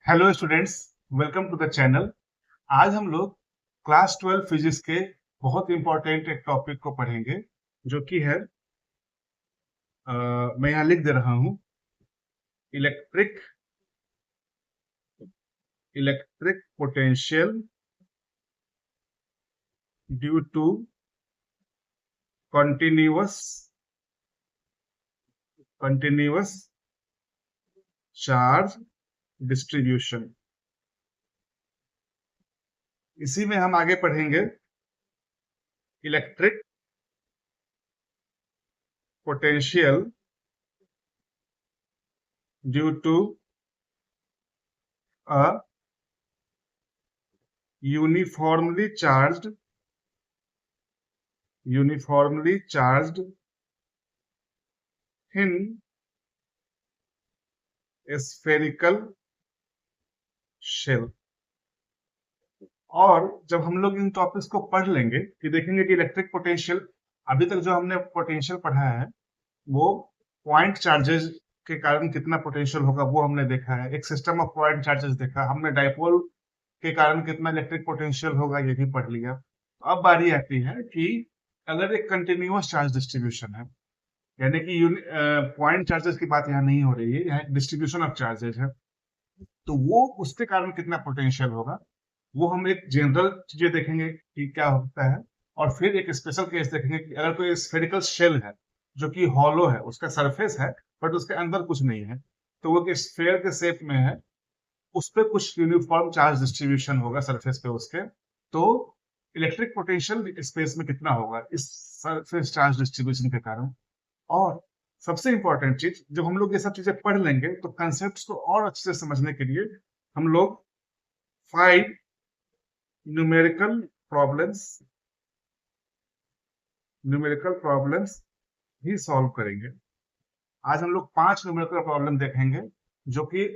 Hello students, welcome to the channel. आज हम लोग क्लास 12 फिजिक्स के बहुत इंपॉर्टेंट एक टॉपिक को पढ़ेंगे, जो कि है मैं यहाँ लिख दे रहा हूँ। Electric electric potential due to continuous continuous charge distribution. इसी में हम आगे पढ़ेंगे electric potential due to a uniformly charged thin spherical shell। और जब हम लोग इन टॉपिक्स को पढ़ लेंगे कि देखेंगे कि इलेक्ट्रिक पोटेंशियल, अभी तक जो हमने पोटेंशियल पढ़ा है वो पॉइंट चार्जेस के कारण कितना पोटेंशियल होगा वो हमने देखा है। एक सिस्टम ऑफ पॉइंट चार्जेस देखा हमने, डाइपोल के कारण कितना इलेक्ट्रिक पोटेंशियल होगा ये भी पढ़ लिया। तो अब बारी आती है कि अगर एक कंटिन्यूअस चार्ज डिस्ट्रीब्यूशन है, यानी कि पॉइंट चार्जेस की बात यहाँ नहीं हो रही है, यहाँ डिस्ट्रीब्यूशन ऑफ चार्जेस है, तो वो उसके कारण कितना पोटेंशियल होगा वो हम एक जनरल चीजें देखेंगे कि क्या होता है, और फिर एक स्पेशल केस देखेंगे कि अगर कोई स्फेरिकल शेल है जो कि हॉलो है, उसका सरफेस है बट उसके अंदर कुछ नहीं है, तो वो स्फेयर के शेप में है, उस पर कुछ यूनिफॉर्म चार्ज डिस्ट्रीब्यूशन होगा सरफेस पे उसके, तो इलेक्ट्रिक पोटेंशियल स्पेस में कितना होगा इस सरफेस चार्ज डिस्ट्रीब्यूशन के कारण। और सबसे इंपॉर्टेंट चीज, जब हम लोग ये सब चीजें पढ़ लेंगे तो कंसेप्ट को और अच्छे से समझने के लिए हम लोग 5 न्यूमेरिकल प्रॉब्लम्स भी सॉल्व करेंगे। आज हम लोग 5 न्यूमेरिकल प्रॉब्लम देखेंगे, जो कि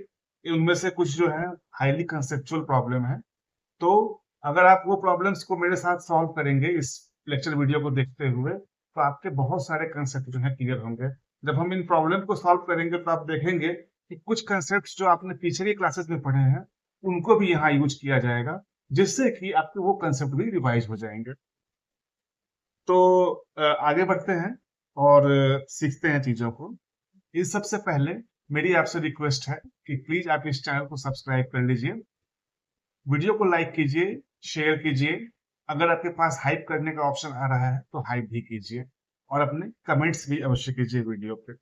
उनमें से कुछ जो है हाईली कंसेप्चुअल प्रॉब्लम है। तो अगर आप वो प्रॉब्लम्स को मेरे साथ सॉल्व करेंगे इस लेक्चर वीडियो को देखते हुए, तो आपके बहुत सारे कंसेप्ट जो है क्लियर होंगे। जब हम इन प्रॉब्लम को सॉल्व करेंगे तो आप देखेंगे कि कुछ कंसेप्ट जो आपने पिछली क्लासेस में पढ़े हैं उनको भी यहाँ यूज किया जाएगा, जिससे कि आपके वो कंसेप्ट भी रिवाइज हो जाएंगे। तो आगे बढ़ते हैं और सीखते हैं चीजों को। इस सबसे पहले मेरी आपसे रिक्वेस्ट है कि प्लीज आप इस चैनल को सब्सक्राइब कर लीजिए, वीडियो को लाइक कीजिए, शेयर कीजिए, अगर आपके पास हाइप करने का ऑप्शन आ रहा है तो हाइप भी कीजिए, और अपने कमेंट्स भी अवश्य कीजिए वीडियो पे।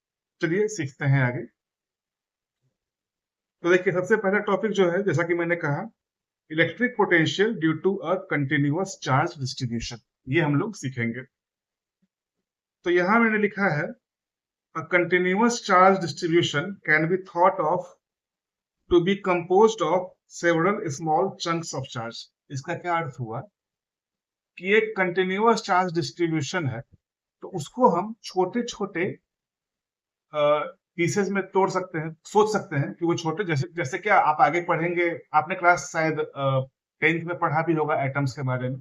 चलिए सीखते हैं आगे। तो देखिए, सबसे पहला टॉपिक जो है, जैसा कि मैंने कहा, electric potential due to a continuous charge distribution, ये हम लोग सीखेंगे। तो यहां मैंने लिखा है, a continuous charge distribution can be thought of to be composed of several small chunks of charge। इसका क्या अर्थ हुआ कि एक कंटिन्यूअस चार्ज डिस्ट्रीब्यूशन है तो उसको हम छोटे छोटे पीसेस में तोड़ सकते हैं, सोच सकते हैं कि वो छोटे, जैसे जैसे क्या आप आगे पढ़ेंगे, आपने क्लास शायद 10th में पढ़ा भी होगा एटम्स के बारे में,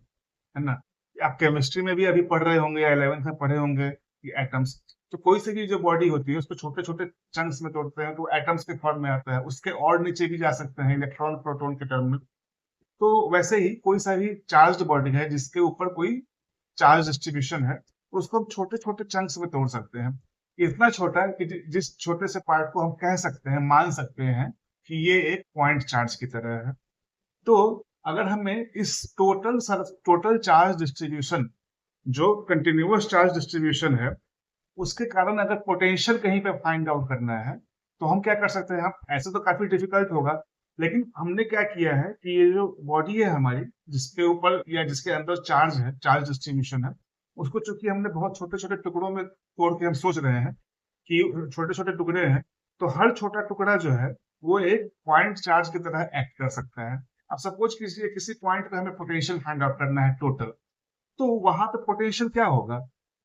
है ना? आप केमिस्ट्री में भी अभी पढ़ रहे होंगे या 11th में पढ़े होंगे कि एटम्स, तो कोई सी भी जो बॉडी होती है उसको छोटे छोटे चंक्स में तोड़ते हैं तो एटम्स के फॉर्म में आता है। उसके और नीचे भी जा सकते हैं, इलेक्ट्रॉन प्रोटॉन के टर्म में। तो वैसे ही कोई सा भी चार्ज बॉडी है जिसके ऊपर कोई चार्ज डिस्ट्रीब्यूशन है, तो उसको हम छोटे छोटे चंक्स में तोड़ सकते हैं। इतना छोटा है कि जिस छोटे से पार्ट को हम कह सकते हैं, मान सकते हैं कि ये एक पॉइंट चार्ज की तरह है। तो अगर हमें इस टोटल चार्ज डिस्ट्रीब्यूशन, जो कंटिन्यूअस चार्ज डिस्ट्रीब्यूशन है, उसके कारण अगर पोटेंशियल कहीं पे फाइंड आउट करना है तो हम क्या कर सकते हैं। हम ऐसे तो काफी डिफिकल्ट होगा, लेकिन हमने क्या किया है कि ये जो बॉडी है हमारी, जिसके ऊपर या जिसके अंदर चार्ज है, चार्ज डिस्ट्रीब्यूशन है, उसको चूंकि हमने बहुत छोटे छोटे टुकड़ों में तोड़ के हम सोच रहे हैं कि छोटे छोटे टुकड़े हैं, तो हर छोटा टुकड़ा जो है वो एक पॉइंट चार्ज की तरह एक्ट कर सकता है। अब सपोज किसी किसी पॉइंट पे हमें पोटेंशियल फाइंड आउट करना है टोटल, तो वहां पे पोटेंशियल क्या होगा,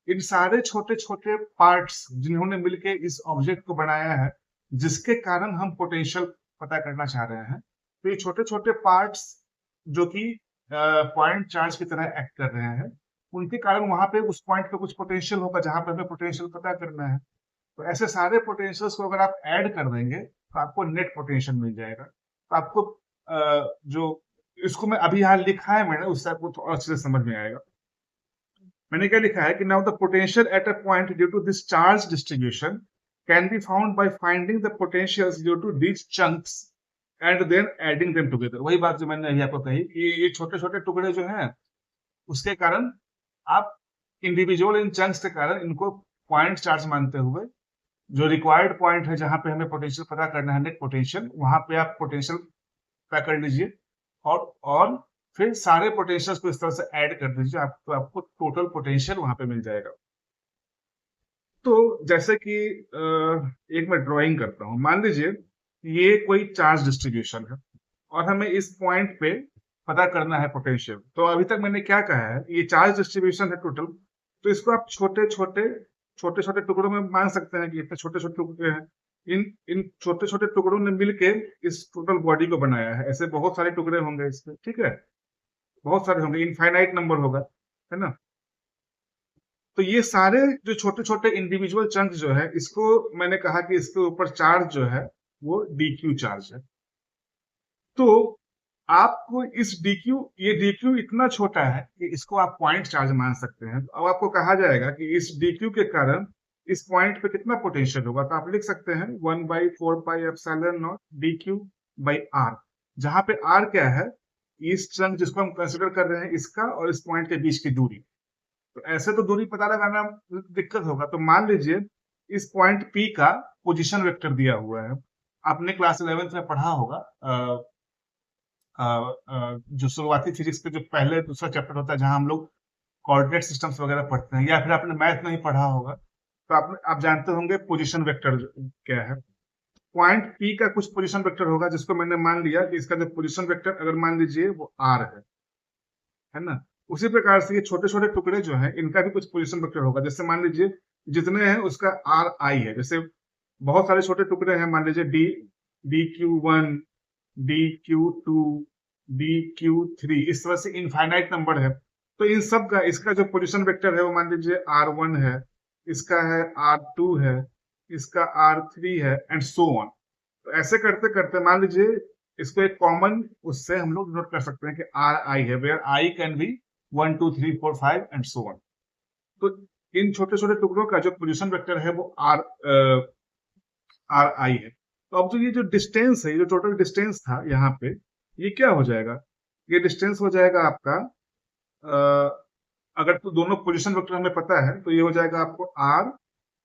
इन सारे छोटे छोटे पार्ट्स जिन्होंने मिलके इस ऑब्जेक्ट को बनाया है, जिसके कारण हम पोटेंशियल पता करना चाह रहे हैं, तो ये छोटे छोटे पार्ट्स जो कि पॉइंट चार्ज की तरह एक्ट कर रहे हैं, उनके कारण वहां पे उस पॉइंट पे कुछ पोटेंशियल होगा जहां पे हमें पोटेंशियल पता करना है। तो ऐसे सारे पोटेंशियल्स को अगर आप ऐड कर देंगे तो आपको नेट पोटेंशियल मिल जाएगा। तो आपको जो इसको मैं अभी यहाँ लिखा है मैंने, उससे आपको थोड़ा अच्छे से समझ में आएगा। मैंने क्या लिखा है कि now the potential at a point due to this charge distribution can be found by finding the potentials due to these chunks and then adding them together. वही बात जो मैंने अभी आपको कही कि ये छोटे छोटे टुकड़े जो हैं उसके कारण आप इंडिविजुअल इन चंक्स के कारण इनको पॉइंट चार्ज मानते हुए जो रिक्वायर्ड पॉइंट है जहां पे हमें पोटेंशियल पता करना है, नेट पोटेंशियल, वहां पे आप पोटेंशियल पता कर लीजिए और फिर सारे पोटेंशियल्स को इस तरह से ऐड कर दीजिए, आपको टोटल पोटेंशियल वहां पे मिल जाएगा। तो जैसे कि एक मैं ड्राइंग करता हूं, मान लीजिए ये कोई चार्ज डिस्ट्रीब्यूशन है और हमें इस पॉइंट पे पता करना है पोटेंशियल। तो अभी तक मैंने क्या कहा है, ये चार्ज डिस्ट्रीब्यूशन है टोटल, तो इसको आप छोटे छोटे टुकड़ों में मान सकते हैं कि इतने छोटे छोटे टुकड़े हैं। इन छोटे छोटे टुकड़ों ने मिलके इस टोटल बॉडी को बनाया है। ऐसे बहुत सारे टुकड़े होंगे इसमें, ठीक है, बहुत सारे होंगे, इनफाइनाइट नंबर होगा, है ना। तो ये सारे जो छोटे छोटे इंडिविजुअल चंक जो है, इसको मैंने कहा कि इसके ऊपर चार्ज जो है वो डीक्यू चार्ज है। तो आपको इस डीक्यू, ये डीक्यू इतना छोटा है कि इसको आप पॉइंट चार्ज मान सकते हैं। अब आपको कहा जाएगा कि इस डीक्यू के कारण इस पॉइंट पे कितना पोटेंशियल होगा, तो आप लिख सकते हैं 1/4πε0 dq बाई आर, जहां पे आर क्या है, इस चंक जिसको हम कंसिडर कर रहे हैं इसका और इस पॉइंट के बीच की दूरी। तो ऐसे तो दूरी पता लगाना दिक्कत होगा, तो मान लीजिए इस पॉइंट पी का पोजीशन वेक्टर दिया हुआ है। आपने क्लास 11th में पढ़ा होगा, जो शुरुआती फिजिक्स के जो पहले दूसरा चैप्टर होता है जहां हम लोग कोऑर्डिनेट सिस्टम्स वगैरह पढ़ते हैं, या फिर आपने मैथ में ही पढ़ा होगा, तो आप जानते होंगे पोजीशन वेक्टर क्या है। पॉइंट पी का कुछ पोजीशन वेक्टर होगा जिसको मैंने मान लिया कि इसका जो पोजीशन वेक्टर अगर मान लीजिए वो आर है ना। उसी प्रकार से ये छोटे छोटे टुकड़े जो हैं इनका भी कुछ पोजीशन वेक्टर होगा। जैसे मान लीजिए जितने हैं उसका आर आई है। जैसे बहुत सारे छोटे टुकड़े हैं, मान लीजिए D Q 1, D Q 2, D Q 3, इस तरह से इनफाइनाइट नंबर है। तो इन सब का इसका जो पोजीशन वेक्टर है वो मान लीजिए R1 है, इसका है R2 है, इसका R3 है एंड सो ऑन। तो ऐसे करते करते मान लीजिए इसको एक कॉमन उससे हम लोग नोट कर सकते हैं कि आर आई है, where i can be 1 2 3 4 5 and so on. तो इन छोटे छोटे टुकड़ों का जो पोजीशन वेक्टर है वो आर आई है। तो अब जो ये जो डिस्टेंस है, ये जो टोटल डिस्टेंस था यहाँ पे, ये क्या हो जाएगा, ये डिस्टेंस हो जाएगा आपका, अगर तो दोनों पोजीशन वेक्टर हमें पता है तो ये हो जाएगा आपको r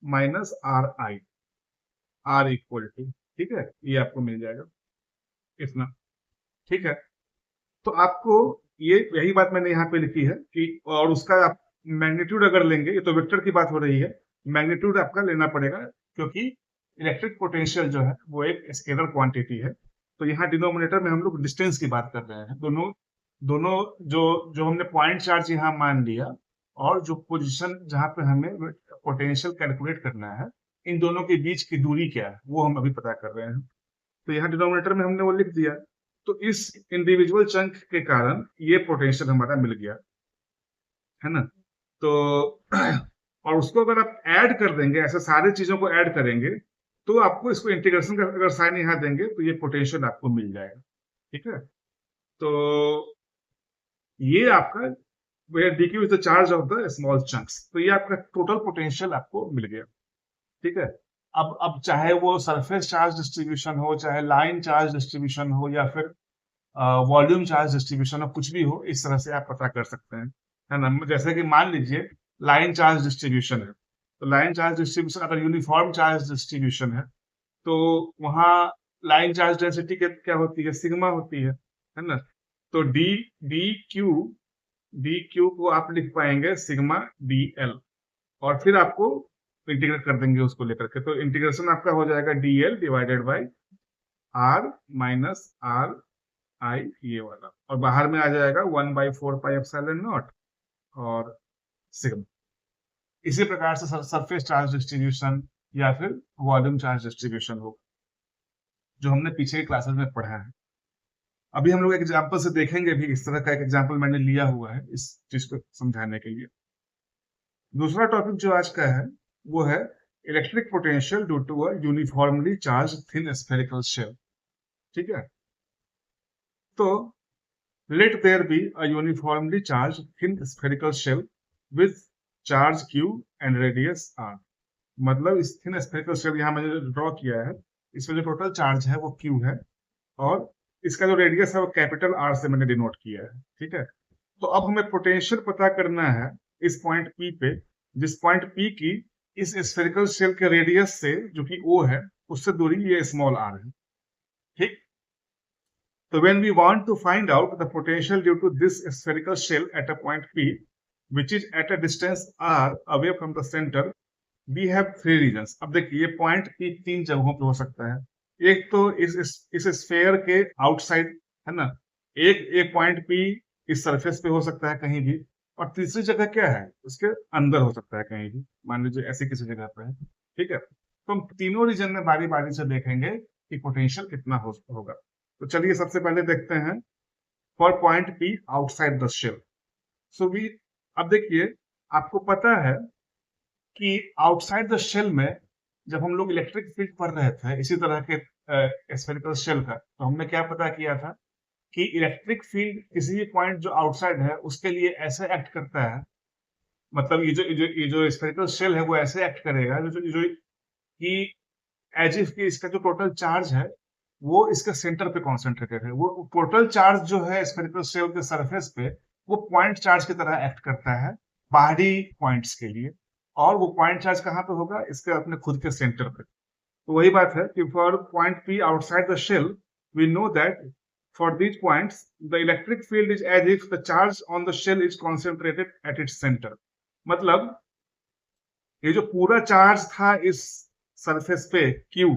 minus r i, r equal to, ठीक है, ये आपको मिल जाएगा इतना, ठीक है। तो आपको ये यही बात मैंने यहाँ पे लिखी है कि, और उसका आप मैग्नीट्यूड अगर लेंगे, ये तो वेक्टर की बात हो रही है, मैग्नीट्यूड आपका लेना पड़ेगा क्योंकि इलेक्ट्रिक पोटेंशियल जो है वो एक स्केलर क्वांटिटी है। तो यहाँ डिनोमिनेटर में हम लोग डिस्टेंस की बात कर रहे हैं। दोनों दोनों जो जो हमने पॉइंट चार्ज यहाँ मान लिया और जो पोजीशन जहाँ पे हमें पोटेंशियल कैलकुलेट करना है, इन दोनों के बीच की दूरी क्या है वो हम अभी पता कर रहे हैं। तो यहाँ डिनोमिनेटर में हमने वो लिख दिया। तो इस इंडिविजुअल चंक के कारण ये पोटेंशियल हमारा मिल गया, है ना। तो और उसको अगर आप ऐड कर देंगे, ऐसे सारी चीजों को ऐड करेंगे, तो आपको इसको इंटीग्रेशन का अगर साइन यहाँ देंगे तो ये पोटेंशियल आपको मिल जाएगा, ठीक है। तो ये आपका dq is the charge of the small chunks, तो ये आपका टोटल पोटेंशियल आपको मिल गया, ठीक है। अब चाहे वो सरफेस चार्ज डिस्ट्रीब्यूशन हो, चाहे लाइन चार्ज डिस्ट्रीब्यूशन हो, या फिर वॉल्यूम चार्ज डिस्ट्रीब्यूशन हो, कुछ भी हो, इस तरह से आप पता कर सकते हैं, है ना। जैसे कि मान लीजिए लाइन चार्ज डिस्ट्रीब्यूशन है, तो लाइन चार्ज डिस्ट्रीब्यूशन अगर यूनिफॉर्म चार्ज डिस्ट्रीब्यूशन है तो वहां लाइन चार्ज डेंसिटी क्या होती है, सिग्मा होती है ना। तो डी क्यू को आप लिख पाएंगे सिग्मा डी एल, और फिर आपको इंटीग्रेट कर देंगे उसको लेकर के, तो इंटीग्रेशन आपका हो जाएगा dl divided by r minus r i, ये वाला, और बाहर में आ जाएगा 1/4πε0 और सिग्मा। इसी प्रकार से सरफेस चार्ज डिस्ट्रीब्यूशन या फिर वॉल्यूम चार्ज डिस्ट्रीब्यूशन हो, जो हमने पीछे के क्लासेस में पढ़ा है। अभी हम लोग एग्जाम्पल से देखेंगे भी, इस तरह का एक एग्जाम्पल मैंने लिया हुआ है इस चीज को समझाने के लिए। दूसरा टॉपिक जो आज का है वो है electric potential due to a uniformly charge thin spherical shell, ठीक है। तो let there be a uniformly charged thin spherical shell with charge q and radius r। मतलब इस थिन स्फेरिकल शेल यहाँ मैंने ड्रॉ किया है, इसमें जो टोटल चार्ज है वो q है और इसका जो रेडियस है वो कैपिटल R से मैंने डिनोट किया है। ठीक है, तो अब हमें पोटेंशियल पता करना है इस पॉइंट P पे, जिस पॉइंट P की इस स्फेरिकल शेल के रेडियस से जो कि O है उससे दूरी ये स्मॉल r है। ठीक, so when we want to find out the potential due to this spherical shell at a point P, which is at a distance r away from the center, we have three regions। अब देखिए ये point P तीन जगहों पे हो सकता है। एक तो इस स्फेयर के आउटसाइड है ना, एक पॉइंट P इस सरफेस पे हो सकता है कहीं भी, और तीसरी जगह क्या है, उसके अंदर हो सकता है कहीं भी, मान लीजिए ऐसी किसी जगह पे है। ठीक है, तो हम तीनों रीजन में बारी बारी से देखेंगे कि पोटेंशियल कितना होगा। तो चलिए सबसे पहले देखते हैं for point P outside the shell. So we, अब देखिए आपको पता है कि आउटसाइड द शेल में जब हम लोग इलेक्ट्रिक फील्ड पढ़ रहे थे इसी तरह के स्फेरिकल शेल का, तो हमने क्या पता किया था कि इलेक्ट्रिक फील्ड किसी भी पॉइंट जो आउटसाइड है उसके लिए ऐसे एक्ट करता है, मतलब ये जो स्फेरिकल शेल है वो ऐसे एक्ट करेगा जो कि एज इफ कि इसका जो टोटल चार्ज है वो इसके सेंटर पे कॉन्सेंट्रेटेड है। वो टोटल चार्ज जो है स्फेरिकल शेल के सरफेस पे वो पॉइंट चार्ज की तरह एक्ट करता है बाहरी पॉइंट्स के लिए, और वो पॉइंट चार्ज कहाँ पे होगा, इसके अपने खुद के सेंटर पे। तो वही बात है कि for point P outside the shell we know that for these points the electric field is as if the charge on the shell is concentrated at its centre. मतलब ये जो पूरा चार्ज था इस सरफेस पे Q,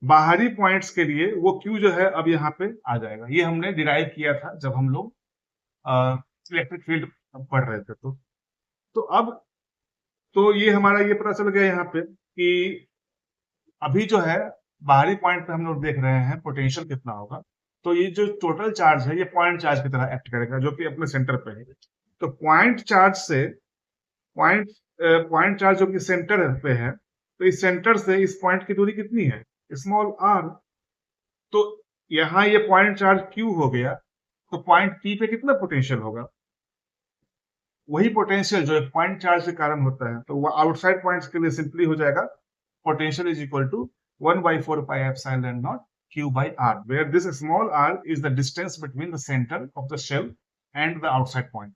बाहरी points के लिए वो Q जो है अब यहाँ पे आ जाएगा। ये हमने डिराइव किया था जब हम लोग इलेक्ट्रिक फील्ड पढ़ रहे थे। तो अब तो ये हमारा ये पता चल गया यहाँ पे कि अभी जो है बाहरी पॉइंट पे हम लोग देख रहे हैं पोटेंशियल कितना होगा। तो ये जो टोटल चार्ज है ये पॉइंट चार्ज की तरह एक्ट करेगा जो कि अपने सेंटर पे है। तो पॉइंट चार्ज से पॉइंट चार्ज जो कि सेंटर पे है, तो इस सेंटर से इस पॉइंट की दूरी कितनी है, स्मॉल r। तो यहाँ ये पॉइंट चार्ज Q हो गया, तो पॉइंट P पे कितना पोटेंशियल होगा, वही पोटेंशियल जो एक पॉइंट चार्ज के कारण होता है। तो वो आउटसाइड पॉइंट्स के लिए सिंपली हो जाएगा potential is equal to 1/4 pi epsilon naught Q by R, where this small r is the distance between the center of the shell and the outside point।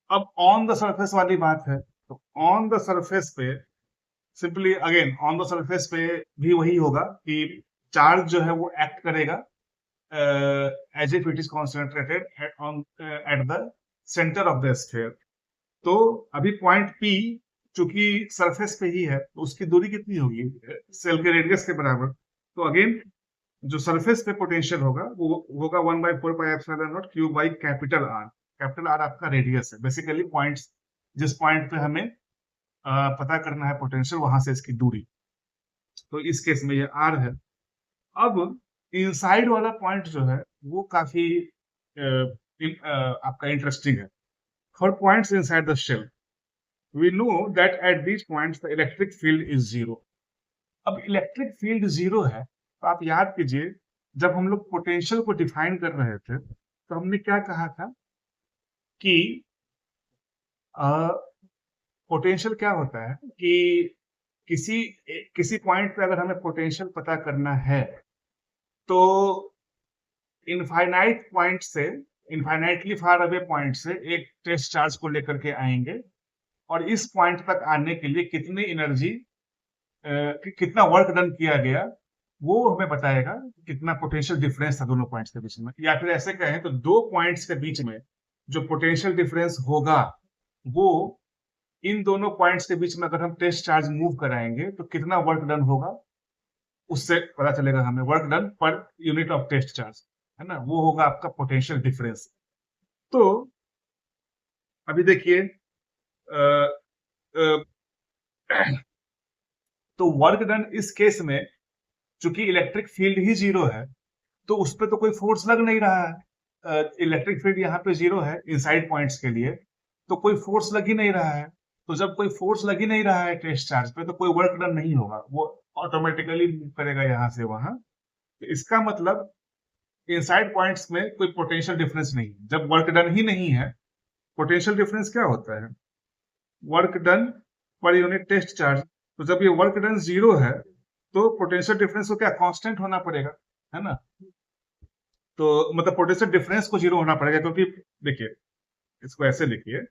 अब ऑन द सरफेस वाली बात है, तो on the surface पे simply again on the surface पे भी वही होगा कि चार्ज जो है वो एक्ट करेगा as if it is concentrated at the centre of the sphere. तो अभी पॉइंट P चूंकि सरफेस पे ही है तो उसकी दूरी कितनी होगी, सेल के रेडियस के बराबर। तो अगेन जो सरफेस पे पोटेंशियल होगा वो होगा 1/4 pi epsilon naught Q by capital R। Capital R आपका रेडियस है, बेसिकली पॉइंट्स जिस पॉइंट पे हमें पता करना है पोटेंशियल वहां से इसकी दूरी। तो इस केस में ये R है। अब इनसाइड वाला पॉइंट जो है वो काफी आपका इंटरेस्टिंग है। For points inside the shell we know that at these points the electric field is zero। अब इलेक्ट्रिक फील्ड जीरो है, तो आप याद कीजिए जब हम लोग पोटेंशियल को डिफाइन कर रहे थे तो हमने क्या कहा था कि पोटेंशियल क्या होता है कि किसी पॉइंट पे अगर हमें पोटेंशियल पता करना है तो इनफाइनाइट पॉइंट से, इनफाइनाइटली फार अवे पॉइंट से एक टेस्ट चार्ज को लेकर के आएंगे और इस पॉइंट तक आने के लिए कितनी एनर्जी कितना वर्क डन किया गया वो हमें बताएगा कितना पोटेंशियल डिफरेंस था दोनों पॉइंट्स के बीच में। या फिर ऐसे कहें तो दो पॉइंट्स के बीच में जो पोटेंशियल डिफरेंस होगा वो इन दोनों पॉइंट्स के बीच में अगर हम टेस्ट चार्ज मूव कराएंगे तो कितना वर्क डन होगा उससे पता चलेगा हमें, work done per unit of test charge, है ना, वो होगा आपका पोटेंशियल डिफरेंस। तो अभी देखिए तो वर्क डन इस केस में चूंकि इलेक्ट्रिक फील्ड ही जीरो है तो उस पर तो कोई फोर्स लग नहीं रहा है। इलेक्ट्रिक फील्ड यहाँ पे जीरो है इनसाइड पॉइंट्स के लिए, तो कोई फोर्स लग ही नहीं रहा है। तो जब कोई फोर्स लग ही नहीं रहा है टेस्ट चार्ज पे तो कोई वर्क डन नहीं होगा, वो ऑटोमेटिकली मूव करेगा यहाँ से वहां। तो इसका मतलब इनसाइड पॉइंट्स में कोई पोटेंशियल डिफरेंस नहीं है। जब वर्क डन ही नहीं है, पोटेंशियल डिफरेंस क्या होता है? Work done per unit test charge. तो जब ये वर्क डन 0 है तो पोटेंशियल डिफरेंस को क्या कांस्टेंट होना पड़ेगा, है ना? तो मतलब पोटेंशियल डिफरेंस को 0 होना पड़ेगा, क्योंकि देखिए इसको ऐसे लिखिए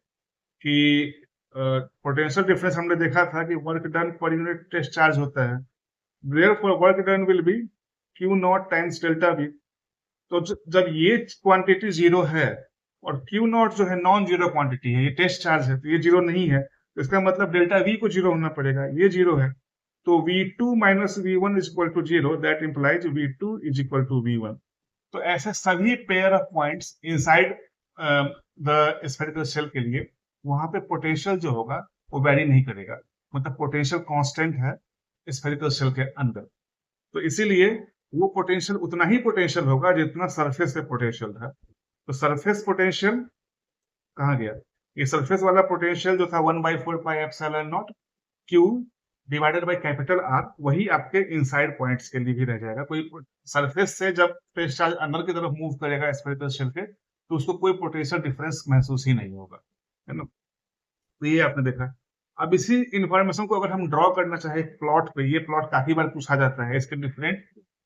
कि पोटेंशियल डिफरेंस हमने देखा था कि work done per unit test charge होता है, therefore work done will be q naught times delta V. तो जब ये क्वांटिटी 0 है और क्यू नॉट जो है नॉन जीरो क्वांटिटी है, ये टेस्ट चार्ज है, तो ये 0 नहीं है, तो इसका मतलब डेल्टा वी को 0 होना पड़ेगा, ये 0 है। तो V2 minus V1 is equal to 0, that implies V2 is equal to V1। तो ऐसे सभी pair of points inside the spherical shell के लिए वहां पे पोटेंशियल जो होगा वो वैरी नहीं करेगा, मतलब पोटेंशियल कांस्टेंट है स्फेरिकल शेल के अंदर। तो इसीलिए वो पोटेंशियल उतना ही पोटेंशियल होगा जितना सरफेस पे पोटेंशियल था। तो सरफेस पोटेंशियल कहाँ गया? ये सरफेस वाला पोटेंशियल जो था 1/4 pi epsilon naught Q divided by capital R, वही आपके इनसाइड पॉइंट्स के लिए भी रह जाएगा। कोई सरफेस से जब टेस्ट चार्ज अंदर की तरफ मूव करेगा स्फेरिकल शेल के, तो उसको कोई पोटेंशियल डिफरेंस महसूस ही नहीं होगा, है ना? तो ये आपने देखा। अब इसी इंफॉर्मेशन को अगर हम ड्रॉ करना चाहे प्लॉट पे, ये प्लॉट काफी बार पूछा जाता है, इसके डिफरेंट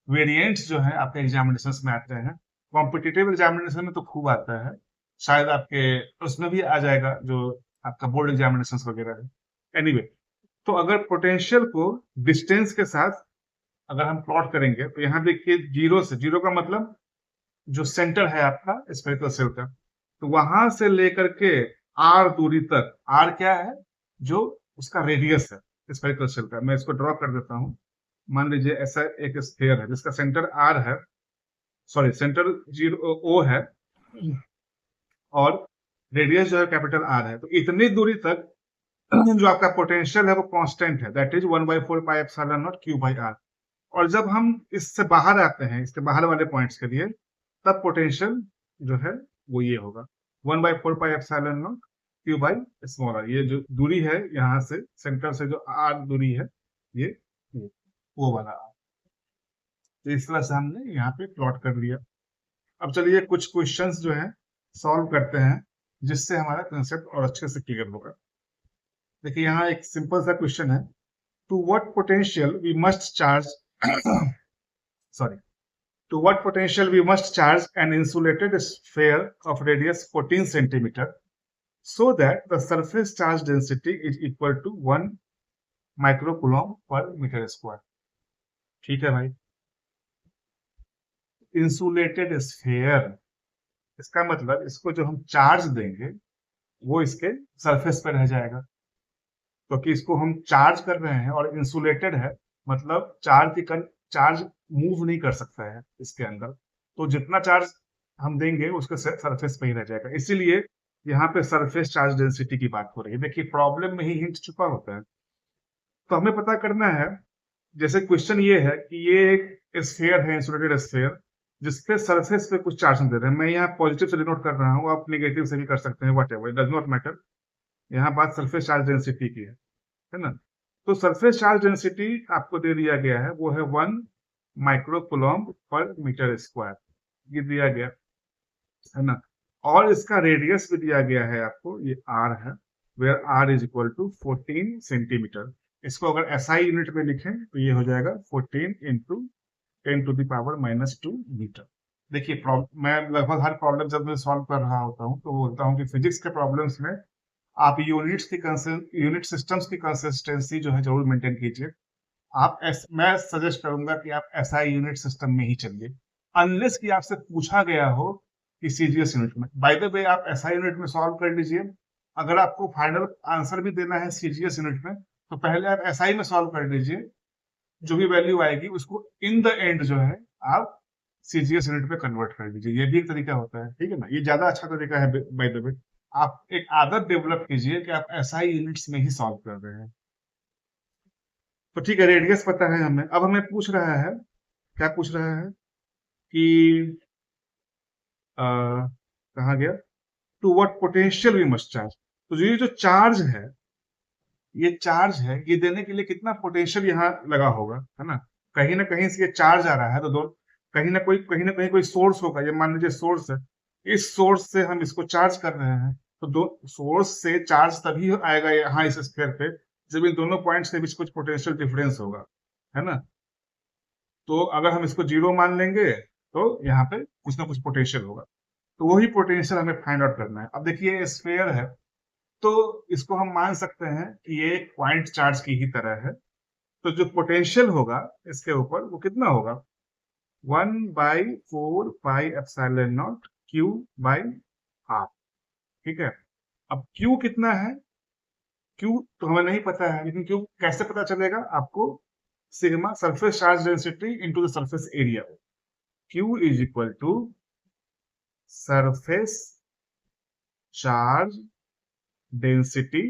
वेरिएंट्स जो है आपके एग्जामिनेशन में आते हैं। कॉम्पिटिटिव एग्जामिनेशन में तो खूब आता है, शायद आपके उसमें भी आ जाएगा जो आपका बोर्ड एग्जामिनेशन वगैरह है। एनीवे, तो अगर पोटेंशियल को डिस्टेंस के साथ अगर हम प्लॉट करेंगे तो यहाँ देखिए 0 से, 0 का मतलब जो सेंटर है आपका स्फेरिकल शेल का, तो वहां से लेकर के आर दूरी तक, आर क्या है? जो उसका रेडियस है स्फेरिकल शेल का। मैं इसको ड्रॉ कर देता हूं। मान लीजिए ऐसा एक स्फीयर है जिसका सेंटर आर है, सॉरी सेंटर 0 ओ है और रेडियस जो है कैपिटल आर है। तो इतनी दूरी तक जो आपका पोटेंशियल है वो कांस्टेंट है, that is 1/4 pi epsilon naught q by r. और जब हम इससे बाहर आते हैं, इसके बाहर वाले पॉइंट्स के लिए, तब पोटेंशियल जो है वो ये होगा 1/4 pi epsilon naught q by small r. ये जो दूरी है यहाँ से सेंटर से जो आर दूरी है, ये वो वाला आर। तो इस तरह से हमने यहाँ पे प्लॉट कर लिया। अब चलिए कुछ क्वेश्चंस जो है सॉल्व करते हैं, जिससे हमारा कंसेप्ट और अच्छे से क्लियर होगा। देखिए यहाँ एक सिंपल सा क्वेश्चन है, to what potential we must charge sorry, to what potential we must charge an insulated sphere of radius 14 centimeter so that the surface charge density is equal to 1 microcoulomb per meter square। ठीक है भाई, insulated sphere, इसका मतलब इसको जो हम charge देंगे वो इसके सरफेस पर रह जाएगा, क्योंकि इसको हम चार्ज कर रहे हैं और इंसुलेटेड है, मतलब चार्ज मूव नहीं कर सकता है इसके अंदर। तो जितना चार्ज हम देंगे उसके सरफेस पे ही रह जाएगा। इसीलिए यहाँ पे सरफेस चार्ज डेंसिटी की बात हो रही है। देखिए प्रॉब्लम में ही हिंट छुपा होता है। तो हमें पता करना है, जैसे क्वेश्चन ये है कि ये एक स्फीयर है, इंसुलेटेड स्फीयर, जिसके सरफेस पे कुछ चार्ज दे रहे हैं। मैं यहाँ पॉजिटिव से डिनोट कर रहा हूँ, आप नेगेटिव से भी कर सकते हैं, whatever, it does not matter. यहाँ बात सरफेस चार्ज डेंसिटी की है ना? तो सरफेस चार्ज डेंसिटी आपको दे दिया गया है, वो है 1 माइक्रोकूलम्ब पर मीटर स्क्वायर, ये दिया गया है ना? और इसका रेडियस भी दिया गया है आपको, ये r है, where r is equal to 14 centimetre. इसको अगर SI यूनिट में लिखें तो ये हो जाएगा 14 into 10 to the power -2 metre. देखिए मैं लगभग हर प्रॉब्लम जब मैं सॉल्व कर रहा होता हूँ तो बोलता हूँ कि फिजिक्स के प्रॉब्लम्स में आप यूनिट सिस्टम्स की कंसिस्टेंसी जो है जरूर मेंटेन कीजिए। मैं सजेस्ट करूंगा कि आप SI यूनिट सिस्टम में ही चलिए, अनलेस कि आपसे पूछा गया हो कि CGS यूनिट में। बाय द वे आप SI यूनिट में सॉल्व कर लीजिए। अगर आपको फाइनल आंसर भी देना है CGS यूनिट में, तो पहले आप SI में सॉल्व कर लीजिए, जो भी वैल्यू आएगी उसको इन द एंड जो है आप CGS यूनिट में कन्वर्ट कर दीजिए। ये भी एक तरीका होता है, ठीक है ना? ये ज्यादा अच्छा तरीका है। बाय द वे आप एक आदत डेवलप कीजिए कि आप SI यूनिट्स में ही सॉल्व कर रहे हैं। तो ठीक है, रेडियस पता है हमें। अब हमें पूछ रहा है, क्या पूछ रहा है कि कहाँ गया, to what potential we must charge. तो ये जो चार्ज है, ये देने के लिए कितना पोटेंशियल यहाँ लगा होगा, है ना? कहीं ना कहीं से ये चार्ज आ रहा है, तो कहीं ना कहीं कोई सोर्स होगा, ये मान लीजिए सोर्स है, इस सोर्स से हम इसको चार्ज कर रहे हैं, तो दो सोर्स से चार्ज तभी आएगा यहाँ इस स्फीयर पे जब इन दोनों पॉइंट्स के बीच कुछ पोटेंशियल डिफरेंस होगा, है ना। तो अगर हम इसको जीरो मान लेंगे तो यहाँ पे कुछ ना कुछ पोटेंशियल होगा, तो वही पोटेंशियल हमें फाइंड आउट करना है। अब देखिए स्फीयर है, तो इसको हम मान सकते हैं कि ये एक पॉइंट चार्ज की ही तरह है, तो जो पोटेंशियल होगा इसके ऊपर वो कितना होगा, 1/4 pi epsilon naught q by are. ठीक है, अब क्यू कितना है, क्यू तो हमें नहीं पता है, लेकिन क्यू कैसे पता चलेगा आपको, sigma surface charge density into the surface area, q is equal to surface charge density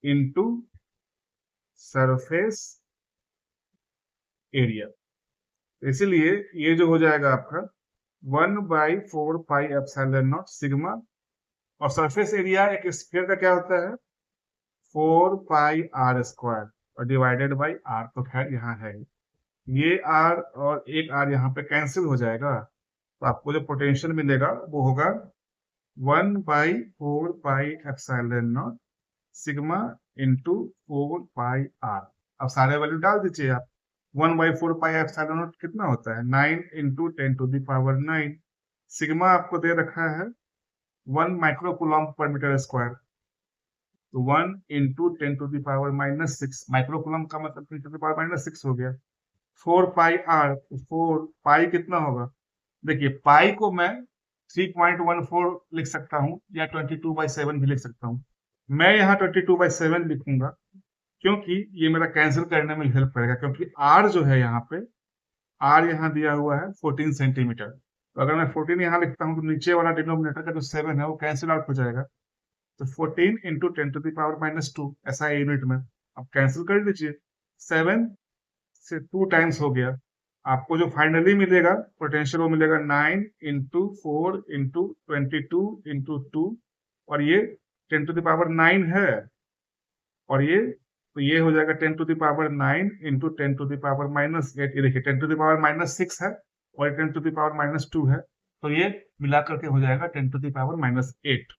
into surface area. इसीलिए ये जो हो जाएगा आपका 1/4 पाई एप्सिलॉन नॉट सिग्मा, और सरफेस एरिया एक स्फीयर का क्या होता है, 4 पाई r² और डिवाइडेड बाई r, तो खैर यहाँ है ये r और एक r यहाँ पे कैंसिल हो जाएगा, तो आपको जो पोटेंशियल मिलेगा वो होगा 1/4 pi epsilon naught sigma into 4 पाई r। अब सारे वैल्यू डाल दीजिए आप, 1/4 पाई एप्सिलॉन नॉट कितना होता है, 9 इंटू 10⁹9। सिग्मा आपको दे रखा है 1 माइक्रो कूलम्ब पर मीटर स्क्वायर, तो 1 इंटू 10⁻⁻6 माइक्रो कूलम्ब का मतलब 10⁻⁻6 हो गया। 4 पाई r, 4 पाई कितना होगा, देखिए पाई को मैं 3.14 लिख सकता हूँ या 22/7 भी लिख सकता हूँ। मैं यहाँ 22/7 लिखूंगा क्योंकि ये मेरा कैंसिल करने में हेल्प करेगा, क्योंकि r जो है यहाँ पे, r यहाँ दिया हुआ है 14 सेंटीमीटर, तो अगर मैं 14 यहाँ लिखता हूँ तो नीचे वाला डिनोमिनेटर का जो 7 है वो कैंसिल आउट हो जाएगा, तो 14 इंटू 10⁻⁻2 ऐसा है यूनिट में। अब कैंसिल कर लीजिए, 7 से 2 टाइम्स हो गया, आपको जो फाइनली मिलेगा पोटेंशियल वो मिलेगा 9 इंटू 4 इंटू 22 इंटू 2, और ये 10⁻9 है, और ये तो ये हो जाएगा 10⁻9 इंटू 10⁻−8, ये देखिए 10⁻−6 है और 10⁻−2 है, तो ये मिला करके हो जाएगा 10⁻−8।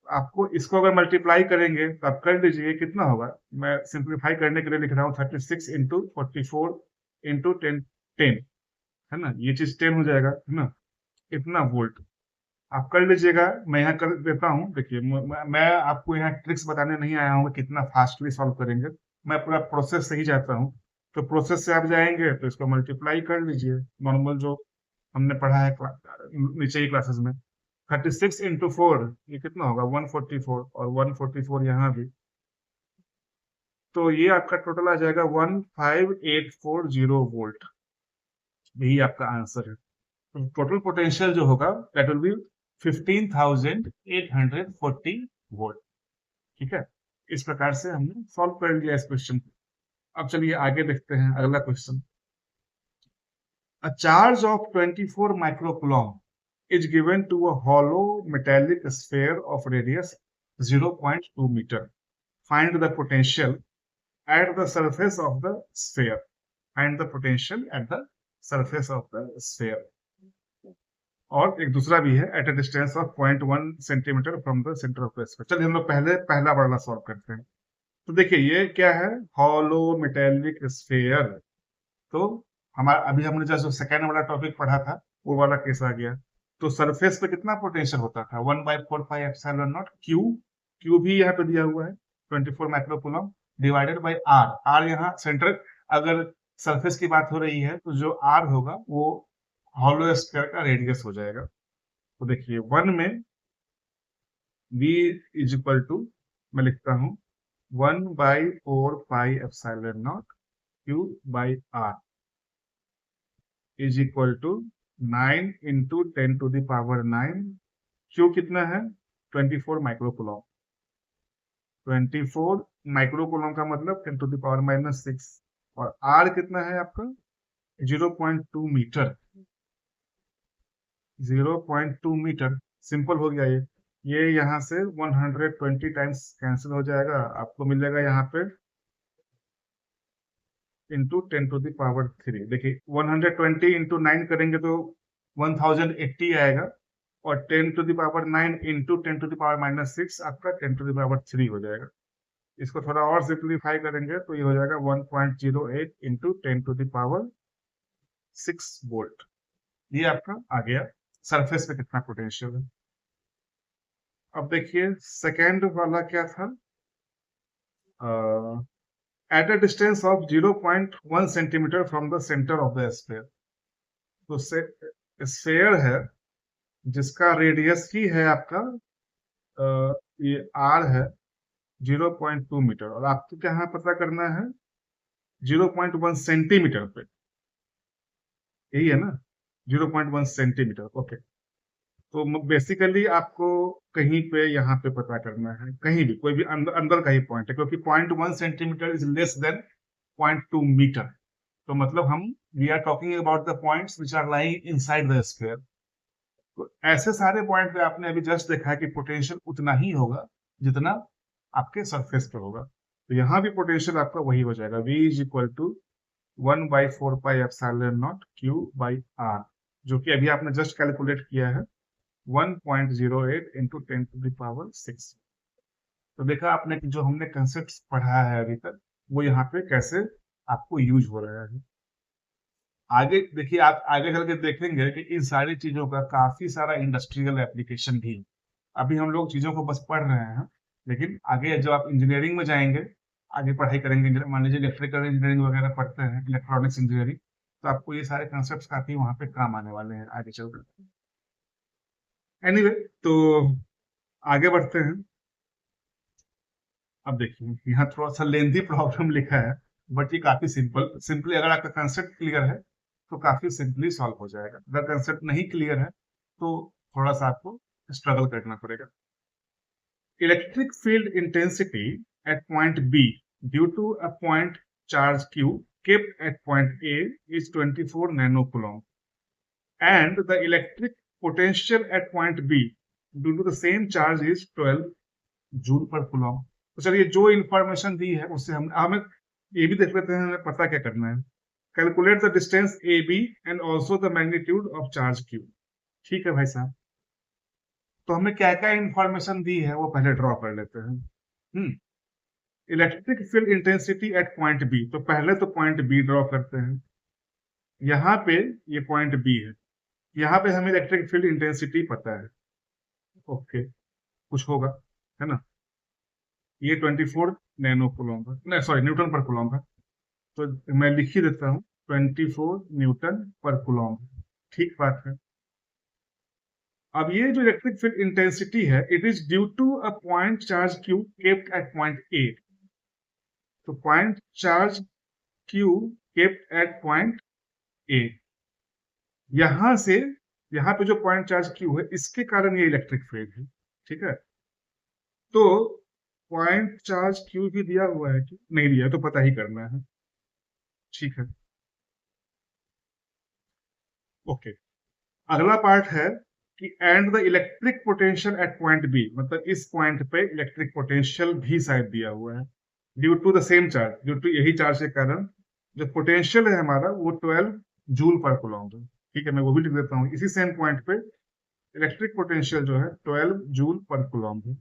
आपको इसको अगर मल्टीप्लाई करेंगे तो आप कर लीजिए कितना होगा, मैं सिंप्लीफाई करने के लिए लिख रहा हूँ 36 इंटू 44 इंटू 10 10, है ना, ये चीज 10 हो जाएगा, है ना, इतना वोल्ट। आप कर लीजिएगा, मैं यहाँ कर देता हूँ। देखिए मैं आपको यहाँ ट्रिक्स बताने नहीं आया हूँ कि कितना फास्टली सॉल्व करेंगे, मैं पूरा प्रोसेस से ही जाता हूँ। तो प्रोसेस से आप जाएंगे तो इसको मल्टीप्लाई कर लीजिए, नॉर्मल जो हमने पढ़ा है नीचे ही क्लासेस में। 36 इंटू 4 ये कितना होगा, 144, और 144 यहाँ भी, तो ये आपका टोटल आ जाएगा 15840 वोल्ट, यही आपका आंसर है। तो टोटल पोटेंशियल जो होगा दैट विल बी 15,840 वोल्ट। ठीक है, इस प्रकार से हमने सॉल्व कर लिया इस क्वेश्चन को। अब चलिए आगे देखते हैं अगला question. A charge of 24 microcoulomb is given to a hollow metallic sphere of radius 0.2 meter. Find the potential at the surface of the sphere. Find the potential at the surface of the sphere. और एक दूसरा भी है, at a distance of 0.1 centimetre from the center of the sphere. चलिए हम लोग पहला वाला सॉल्व करते हैं। तो देखिए ये क्या है, हॉलो मेटेलिक स्फेयर। तो हमारा अभी हमने जैसे सेकेंड वाला टॉपिक पढ़ा था वो वाला केस आ गया। तो सरफेस पे कितना पोटेंशियल होता था, 1/4 pi epsilon naught q, q भी यहाँ पे दिया हुआ है 24 microcoulomb, divided by r, r यहाँ सेंटर, अगर सरफेस की बात हो रही है तो जो आर होगा वो हॉलो स्फीयर का रेडियस हो जाएगा। तो देखिए 1 में v इज इक्वल टू, मैं लिखता हूँ 1/4 pi epsilon naught q by r is equal to 9 into 10⁻9, q कितना है 24 माइक्रोकूलम, 24 माइक्रोकूलम का मतलब 10⁻⁻6, और आर कितना है आपका 0.2 मीटर, 0.2 मीटर, सिंपल हो गया ये यहाँ से 120 टाइम्स कैंसिल हो जाएगा, आपको मिलेगा यहाँ पे इंटू 10⁻³ देखिए 120 इंटू 9 करेंगे तो 1080 आएगा, और 10⁹ इंटू 10⁻⁻6 आपका 10⁻³ हो जाएगा। इसको थोड़ा और सिंप्लीफाई करेंगे तो ये हो जाएगा 1.08 इंटू 10⁻6 वोल्ट। ये आपका आ गया सरफेस पे कितना पोटेंशियल है। अब देखिए सेकेंड वाला क्या था, eight a distance of 0.1 centimetre from the centre of the sphere. तो स्फीयर है जिसका रेडियस ही है आपका ये r है 0.2 मीटर, और आपको क्या यहाँ पता करना है 0.1 सेंटीमीटर पे, यही है ना 0.1 सेंटीमीटर। ओके, तो बेसिकली आपको कहीं पे यहाँ पे पता करना है, कहीं भी कोई भी अंदर का ही पॉइंट है, क्योंकि 0.1 centimetre is less than 0.2 metre. तो मतलब हम we are talking about the points which are lying inside the sphere. तो ऐसे सारे पॉइंट पे आपने अभी जस्ट देखा है कि पोटेंशियल उतना ही होगा जितना आपके सरफेस पे होगा। तो यहाँ भी पोटेंशियल आपका वही हो जाएगा, V is equal to 1/4πε0 Q/r, जो कि अभी आपने जस्ट कैलकुलेट किया है 1.08 इंटू 10⁻6। तो देखा आपने कि जो हमने कंसेप्ट पढ़ा है अभी तक वो यहाँ पे कैसे आपको यूज हो रहा है। आगे देखिए, आप आगे चल के देखेंगे कि इन सारी चीजों का काफी सारा इंडस्ट्रियल एप्लीकेशन भी है। अभी हम लोग चीजों को बस पढ़ रहे हैं, लेकिन आगे जब आप इंजीनियरिंग में जाएंगे, आगे पढ़ाई करेंगे, मान लीजिए इलेक्ट्रिकल इंजीनियरिंग वगैरह पढ़ते हैं, इलेक्ट्रॉनिक्स इंजीनियरिंग, तो आपको ये सारे कंसेप्ट काफी वहाँ पे काम आने वाले हैं आगे चलकर। एनीवे, तो आगे बढ़ते हैं। अब देखिए यहाँ थोड़ा सा लेंथी प्रॉब्लम लिखा है, बट ये काफी सिंपली अगर आपका कंसेप्ट क्लियर है तो काफी सिंपली सॉल्व हो जाएगा। अगर कंसेप्ट नहीं क्लियर है तो थोड़ा सा आपको स्ट्रगल करना पड़ेगा। Electric field intensity at point b due to a point charge Q kept at point A is 24 nanocoulomb, and the electric potential at point B due to the same charge is 12 joule पर Coulomb. तो चलिए जो information दी है उससे हमें ये भी देख लेते हैं, हमें पता क्या करना है। Calculate the distance a b and also the magnitude of charge q. ठीक है भाई साहब, तो हमें क्या क्या इंफॉर्मेशन दी है वो पहले ड्रॉ कर लेते हैं। Electric field intensity at point b, तो पहले तो पॉइंट बी ड्रॉ करते हैं। यहाँ पे ये पॉइंट बी है, यहाँ पे हमें इलेक्ट्रिक फील्ड इंटेंसिटी पता है। ओके, कुछ होगा, है ना। ये 24 नैनो कूलॉम था, नहीं सॉरी न्यूटन पर कूलॉम था, तो मैं लिख ही देता हूँ 24 न्यूटन पर कूलॉम। ठीक बात है। अब ये जो इलेक्ट्रिक फील्ड इंटेंसिटी है, it is due to a point charge q kept at point A. तो point charge q kept at point A, यहां से यहाँ पे जो पॉइंट चार्ज क्यू है इसके कारण ये इलेक्ट्रिक फील्ड है। ठीक है, तो पॉइंट चार्ज क्यू भी दिया हुआ है कि नहीं दिया तो पता ही करना है। ठीक है, ओके। अगला पार्ट है कि and the electric potential at point b, मतलब इस पॉइंट पे इलेक्ट्रिक पोटेंशियल भी शायद दिया हुआ है due to the same charge, due to यही चार्ज के कारण जो पोटेंशियल है हमारा वो 12 जूल पर कूलॉम है। ठीक है, मैं वो भी लिख देता हूँ, इसी सेम पॉइंट पे इलेक्ट्रिक पोटेंशियल जो है 12 जूल पर कूलॉम है।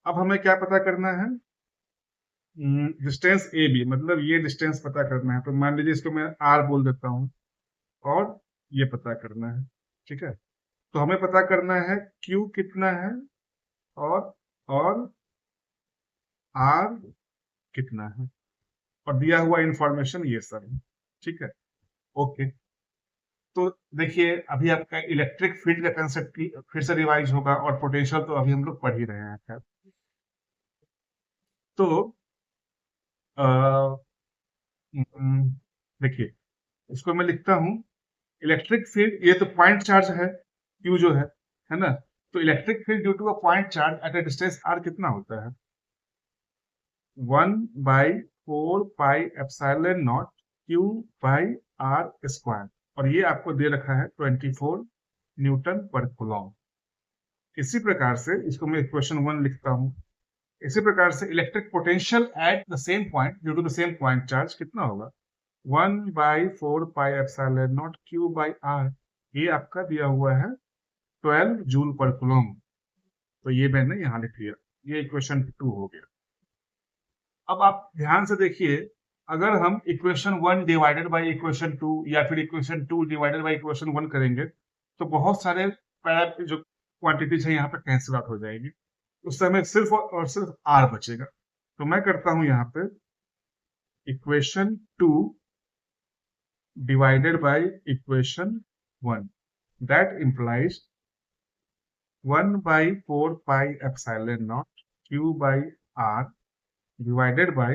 अब हमें क्या पता करना है, डिस्टेंस ए बी, मतलब ये डिस्टेंस पता करना है। तो मान लीजिए इसको मैं आर बोल देता हूँ, और ये पता करना है। ठीक है, तो हमें पता करना है क्यू कितना है और आर कितना है, और दिया हुआ इंफॉर्मेशन ये सब है। ठीक है, ओके। तो देखिए अभी आपका इलेक्ट्रिक फील्ड का कंसेप्ट फिर से रिवाइज होगा, और पोटेंशियल तो अभी हम लोग पढ़ ही रहे हैं। खैर, तो देखिए इसको मैं लिखता हूं, इलेक्ट्रिक फील्ड, ये तो पॉइंट चार्ज है क्यू जो है ना। तो electric field due to a point charge at a distance r कितना होता है, 1/4πε0 Q/r², और ये आपको दे रखा है 24 न्यूटन पर कूलॉम। इसी प्रकार से इसको मैं इक्वेशन 1 लिखता हूं। इसी प्रकार से electric potential at the same point due to the same point charge कितना होगा, 1/4πε0 Q/r, ये आपका दिया हुआ है 12 जूल पर कूलम। तो ये मैंने यहाँ लिख दिया, ये इक्वेशन 2 हो गया। अब आप ध्यान से देखिए, अगर हम इक्वेशन 1 डिवाइडेड बाय इक्वेशन 2 या फिर इक्वेशन 2 डिवाइडेड बाय इक्वेशन 1 करेंगे, तो बहुत सारे जो क्वांटिटीज है यहाँ पे कैंसिल आउट हो जाएगी। उस समय सिर्फ और सिर्फ आर बचेगा। तो मैं करता हूं यहाँ पे equation 2 divided by equation 1, that implies 1/4πε0 Q by R divided by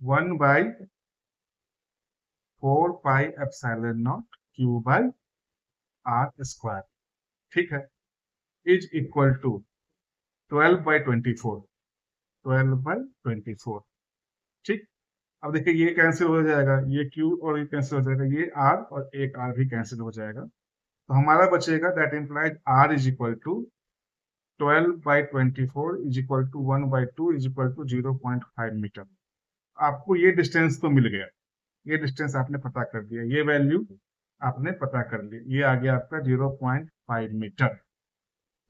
1/4πε0 Q by R square, ठीक है, इज इक्वल टू 12/24, 12/24, ठीक। अब देखिए ये कैंसिल हो जाएगा, ये Q और ये कैंसिल हो जाएगा, ये R और एक R भी कैंसिल हो जाएगा। तो हमारा बचेगा that implies R is equal to 12/24 is equal to 1/2 is equal to 0.5 metre. आपको ये डिस्टेंस तो मिल गया, ये डिस्टेंस आपने पता कर दिया, ये वैल्यू आपने पता कर ली, ये आ गया आपका 0.5 मीटर,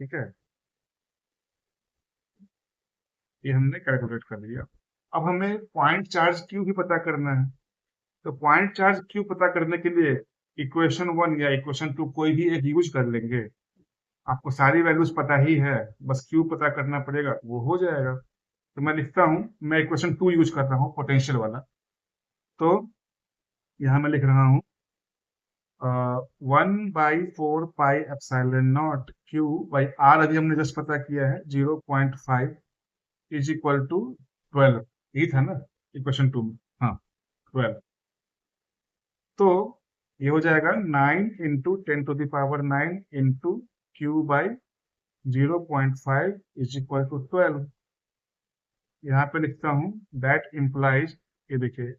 ठीक है, ये हमने कैलकुलेट कर लिया। अब हमें पॉइंट चार्ज क्यू भी पता करना है। तो पॉइंट चार्ज क्यू पता करने के लिए इक्वेशन 1 या इक्वेशन 2 कोई भी एक यूज कर लेंगे। आपको सारी वैल्यूज पता ही है, बस क्यू पता करना पड़ेगा, वो हो जाएगा। तो मैं लिखता हूं, मैं इक्वेशन 2 यूज कर रहा हूं, पोटेंशियल वाला। तो यहां मैं लिख रहा हूं 1/4πε0 क्यू बाई आर, अभी हमने जस्ट पता किया है 0.5 इज इक्वल टू 12, यही था ना इक्वेशन 2 में, हाँ 12। तो ये हो जाएगा 9 into 10⁻9 into q by 0.5 is equal to 12। यहाँ पे लिखता हूं दैट इम्प्लाइज, ये देखिए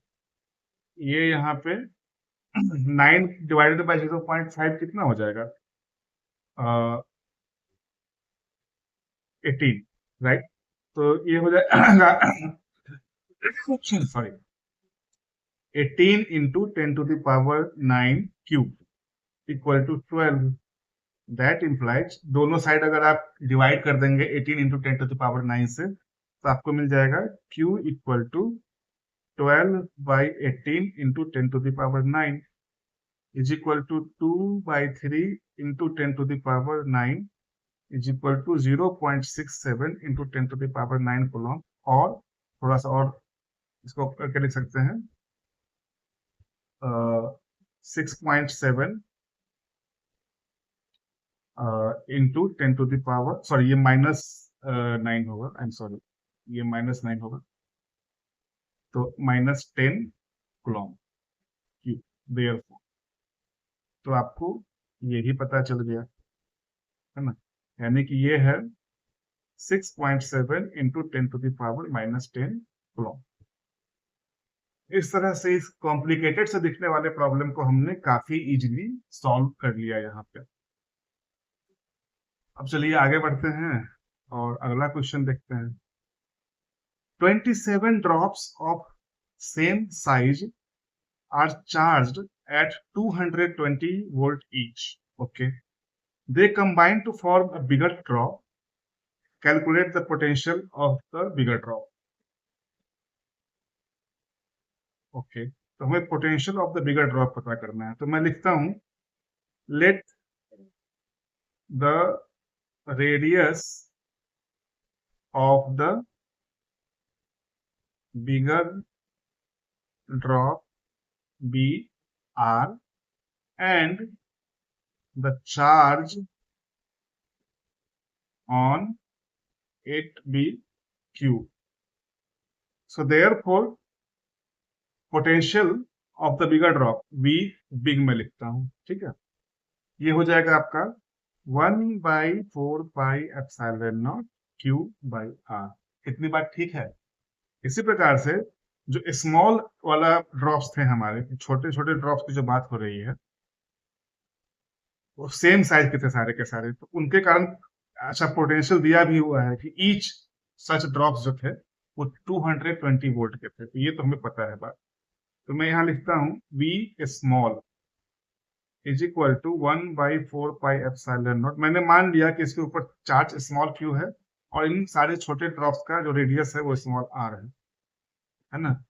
ये यहाँ पे 9 डिवाइडेड बाई 0.5 कितना हो जाएगा, 18, राइट। तो ये हो जाएगा sorry 18 into 10⁻9 cube equal to 12। That implies, दोनों साइड अगर आप डिवाइड कर देंगे 18 इंटू 10⁻9 से, तो आपको मिल जाएगा Q equal to 12/18 into 10⁻9 is equal to 2/3 into 10⁻9 is equal to 0.67 into 10⁻9 coulomb. और थोड़ा सा और इसको करके लिख सकते हैं 6.7 इंटू 10⁻, सॉरी ये -9 होगा, आई एम सॉरी, ये -9 होगा, तो -10 कूलम क्यूब, देयरफॉर। तो आपको ये भी पता चल गया है ना, यानी कि ये है 6.7 इंटू 10⁻−10 कूलम। इस तरह से इस कॉम्प्लिकेटेड से दिखने वाले प्रॉब्लम को हमने काफी इजीली सॉल्व कर लिया यहाँ पे। अब चलिए आगे बढ़ते हैं और अगला क्वेश्चन देखते हैं। 27 drops of same size are charged at 220 volt each. Okay, they combine to form a bigger drop. Calculate the potential of the bigger drop. Okay, तो हमें potential of the bigger drop पता करना है। तो मैं लिखता हूं let the radius of the bigger drop be r and the charge on it be Q. So therefore potential of the bigger drop V big में लिखता हूं, ठीक है। ये हो जाएगा आपका 1/4πε0 Q by R। इतनी बात ठीक है। इसी प्रकार से जो स्मॉल वाला ड्रॉप्स थे हमारे, छोटे छोटे ड्रॉप्स की जो बात हो रही है, वो सेम साइज के थे सारे के सारे, तो उनके कारण अच्छा पोटेंशियल दिया भी हुआ है कि ईच सच ड्रॉप्स जो थे वो 220 वोल्ट के थे। तो ये तो हमें पता है बात। तो मैं यहाँ लिखता हूँ v small is equal to 1/4πε0। मैंने मान लिया कि इसके ऊपर चार्ज स्मॉल q है और इन सारे छोटे ड्रॉप्स का जो रेडियस है वो स्मॉल r है ना।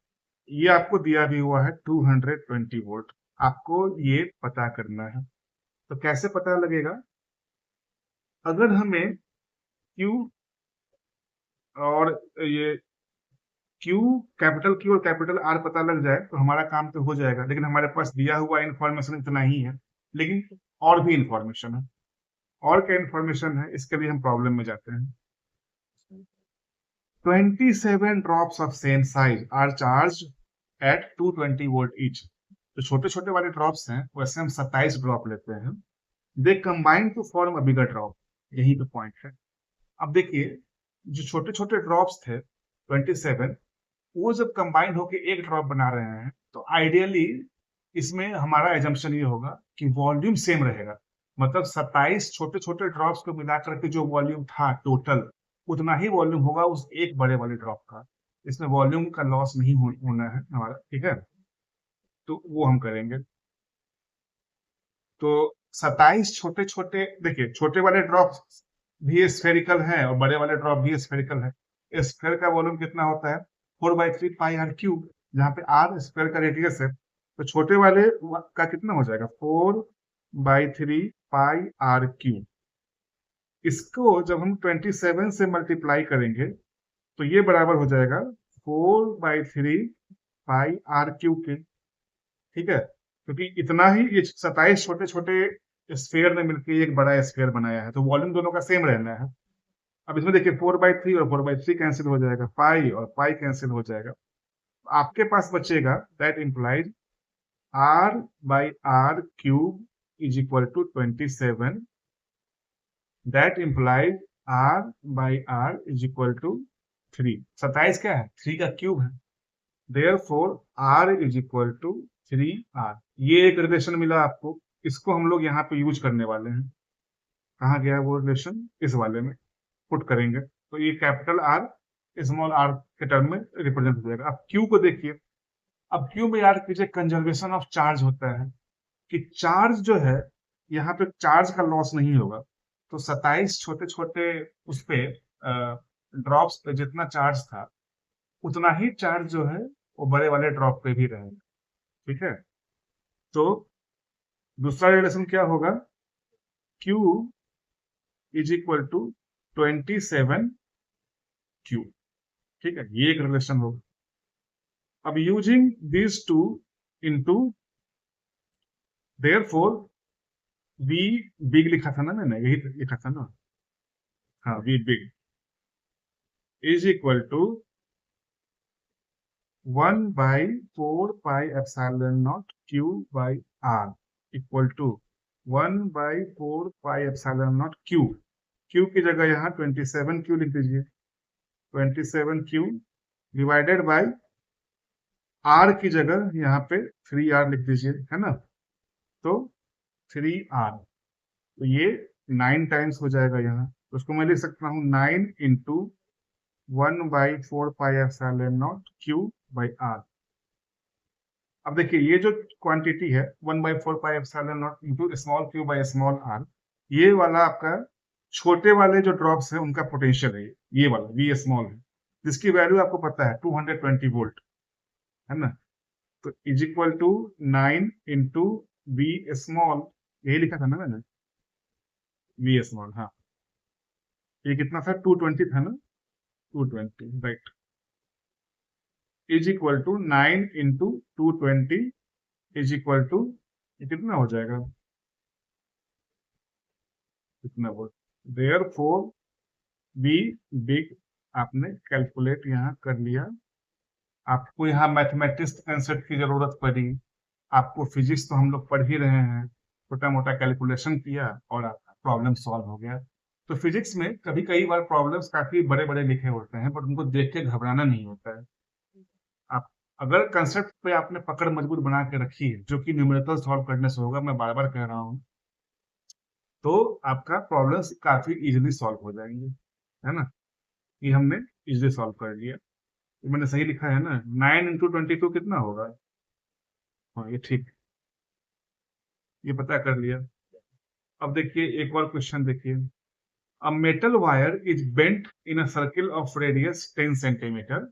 ये आपको दिया भी हुआ है 220 वोल्ट। आपको ये पता करना है। तो कैसे पता लगेगा? अगर हमें Q और ये Q, कैपिटल Q और कैपिटल R पता लग जाए तो हमारा काम तो हो जाएगा, लेकिन हमारे पास दिया हुआ इंफॉर्मेशन इतना ही है। लेकिन और भी इंफॉर्मेशन है। और क्या इंफॉर्मेशन है, इसके लिए हम प्रॉब्लम में जाते हैं। 27 drops of same size are charged at 220 volt each। तो छोटे छोटे वाले ड्रॉप्स हैं, वैसे हम 27 ड्रॉप लेते हैं। They combine to form a bigger drop. यही पे पॉइंट है। अब देखिए, जो छोटे छोटे ड्रॉप्स थे 27, वो जब कंबाइंड होके एक ड्रॉप बना रहे हैं तो आइडियली इसमें हमारा एजम्पशन ये होगा कि वॉल्यूम सेम रहेगा। मतलब 27 छोटे छोटे ड्रॉप्स को मिलाकर के जो वॉल्यूम था टोटल, उतना ही वॉल्यूम होगा उस एक बड़े वाले ड्रॉप का। इसमें वॉल्यूम का लॉस नहीं होना है हमारा, ठीक है। तो वो हम करेंगे। तो 27 छोटे छोटे, देखिए छोटे वाले ड्रॉप भी स्फेरिकल है और बड़े वाले ड्रॉप भी स्फेरिकल है। स्फेयर का वॉल्यूम कितना होता है? 4/3πr³। जहाँ पे आर स्फेयर का रेडियस है, तो छोटे वाले का कितना हो जाएगा? 4/3πr³। इसको जब हम 27 से मल्टीप्लाई करेंगे तो ये बराबर हो जाएगा 4/3πr³ के, ठीक है। क्योंकि इतना ही ये 27 छोटे छोटे स्फेयर ने मिलकर एक बड़ा स्फेयर बनाया है, तो वॉल्यूम दोनों का सेम रहना है। अब इसमें देखिए 4/3 और 4/3 कैंसिल हो जाएगा, पाई और पाई कैंसिल हो जाएगा। आपके पास बचेगा that implies r/r³ is equal to 27। That implies r/r is equal to 3। 27 क्या है? 3 का क्यूब है। Therefore r is equal to 3r। ये एक रिलेशन मिला आपको, इसको हम लोग यहाँ पे यूज करने वाले हैं। कहाँ गया वो रिलेशन? इस वाले में पुट करेंगे तो ये कैपिटल आर स्मॉल आर के टर्म में रिप्रेजेंट हो जाएगा। अब क्यू को देखिए। अब क्यू में याद कीजिए कंजर्वेशन ऑफ चार्ज होता है कि चार्ज जो है, यहाँ पे चार्ज का लॉस नहीं होगा। तो 27 छोटे छोटे उस पे ड्रॉप्स पे जितना चार्ज था, उतना ही चार्ज जो है वो बड़े वाले ड्रॉप पे भी रहेगा, ठीक है। तो दूसरा रिलेशन क्या होगा? Q is equal to 27Q, ठीक है। ये एक रिलेशन होगा। अब using this two into, therefore V big लिखा था ना मैंने, यही लिखा था ना, हाँ, V big is equal to 1/4πε0Q/R equal to 1/4πε0Q। Q की जगह यहाँ 27Q लिख दीजिए। 27Q डिवाइडेड बाय R की जगह यहाँ पे 3R लिख दीजिए, है ना। तो 3R, तो ये 9 टाइम्स हो जाएगा यहाँ। तो उसको मैं लिख सकता हूँ 9 इंटू 1/4πε0Q/R। अब देखिए ये जो क्वांटिटी है 1/4πε0 into small q by small r, ये वाला आपका छोटे वाले जो ड्रॉप्स है उनका पोटेंशियल है, ये वाला V स्मॉल है, जिसकी वैल्यू आपको पता है 220 वोल्ट, है ना। तो is equal to 9 into V small, यही लिखा था ना मैंने, V स्मॉल, हाँ। ये कितना था? 220 था ना, 220, right. Is equal to 9 into 220 is equal to, ये कितना हो जाएगा? कितना वोल्ट? देयरफॉर V बिग आपने कैलकुलेट यहाँ कर लिया। आपको यहाँ मैथमेटिक्स कंसेप्ट की जरूरत पड़ी। आपको फिजिक्स तो हम लोग पढ़ ही रहे हैं, छोटा मोटा कैलकुलेशन किया और आपका प्रॉब्लम सॉल्व हो गया। तो फिजिक्स में कभी कई बार प्रॉब्लम्स काफी बड़े बड़े लिखे होते हैं, बट उनको देख के घबराना नहीं होता है। आप अगर कंसेप्ट पे आपने पकड़ मजबूत बना के रखी है, जो कि न्यूमेरिकल सॉल्व करने से होगा, मैं बार बार कह रहा हूँ, तो आपका प्रॉब्लम्स काफी इजीली सॉल्व हो जाएंगे, है ना। ये हमने इजीली सॉल्व कर लिया। तो मैंने सही लिखा है ना, 9 इंटू 22 कितना होगा? हाँ ये ठीक, ये पता कर लिया। अब देखिए एक और क्वेश्चन देखिए। A metal wire is bent in a circle of radius 10 centimetre.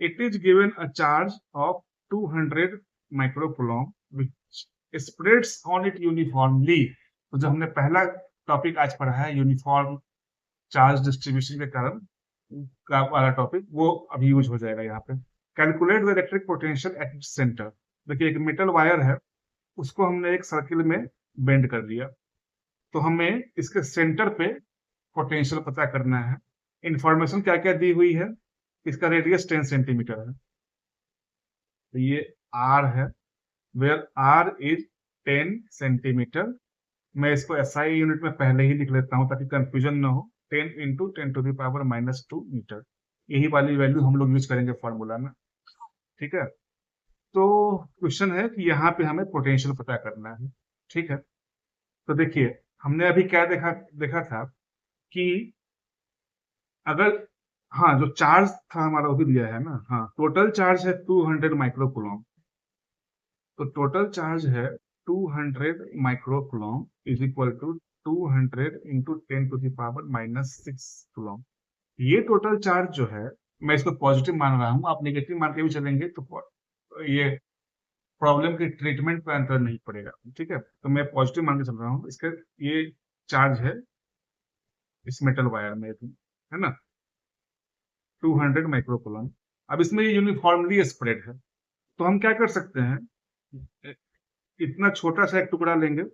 It is given a charge of 200 microcoulomb which spreads on it uniformly। तो जो हमने पहला टॉपिक आज पढ़ा है यूनिफॉर्म चार्ज डिस्ट्रीब्यूशन के कारण का वाला टॉपिक, वो अभी यूज हो जाएगा यहाँ पे। Calculate the electric potential eight its centre. देखिए एक मेटल वायर है, उसको हमने एक सर्किल में बेंड कर दिया, तो हमें इसके सेंटर पे पोटेंशियल पता करना है। इंफॉर्मेशन क्या क्या दी हुई है, इसका रेडियस 10 सेंटीमीटर है, तो ये आर है, वेयर आर इज 10 सेंटीमीटर। मैं इसको एसआई यूनिट में पहले ही लिख लेता हूं ताकि कंफ्यूजन ना हो। 10 इंटू 10⁻⁻2 मीटर, यही वाली वैल्यू हम लोग यूज करेंगे फॉर्मूला में। ठीक है, तो क्वेश्चन है कि यहाँ पे हमें पोटेंशियल पता करना है। ठीक है, तो देखिए हमने अभी क्या देखा देखा था कि अगर, हाँ जो चार्ज था हमारा वो भी दिया है ना, हाँ टोटल चार्ज है 200 माइक्रोकूलम। तो टोटल चार्ज है 200 microcoulomb is equal to 200 into 10⁻⁻6 coulomb. ये टोटल चार्ज जो है, मैं इसको पॉजिटिव मान रहा हूं, आप नेगेटिव मान के भी चलेंगे तो ये प्रॉब्लम के ट्रीटमेंट पर अंतर नहीं पड़ेगा। ठीक है, तो मैं पॉजिटिव मान के चल रहा हूँ। इसका ये चार्ज है इस मेटल वायर में, है ना, 200 माइक्रोकूलम। अब इसमें ये यूनिफॉर्मली स्प्रेड है, तो हम क्या कर सकते हैं, इतना छोटा सा एक टुकड़ा लेंगे,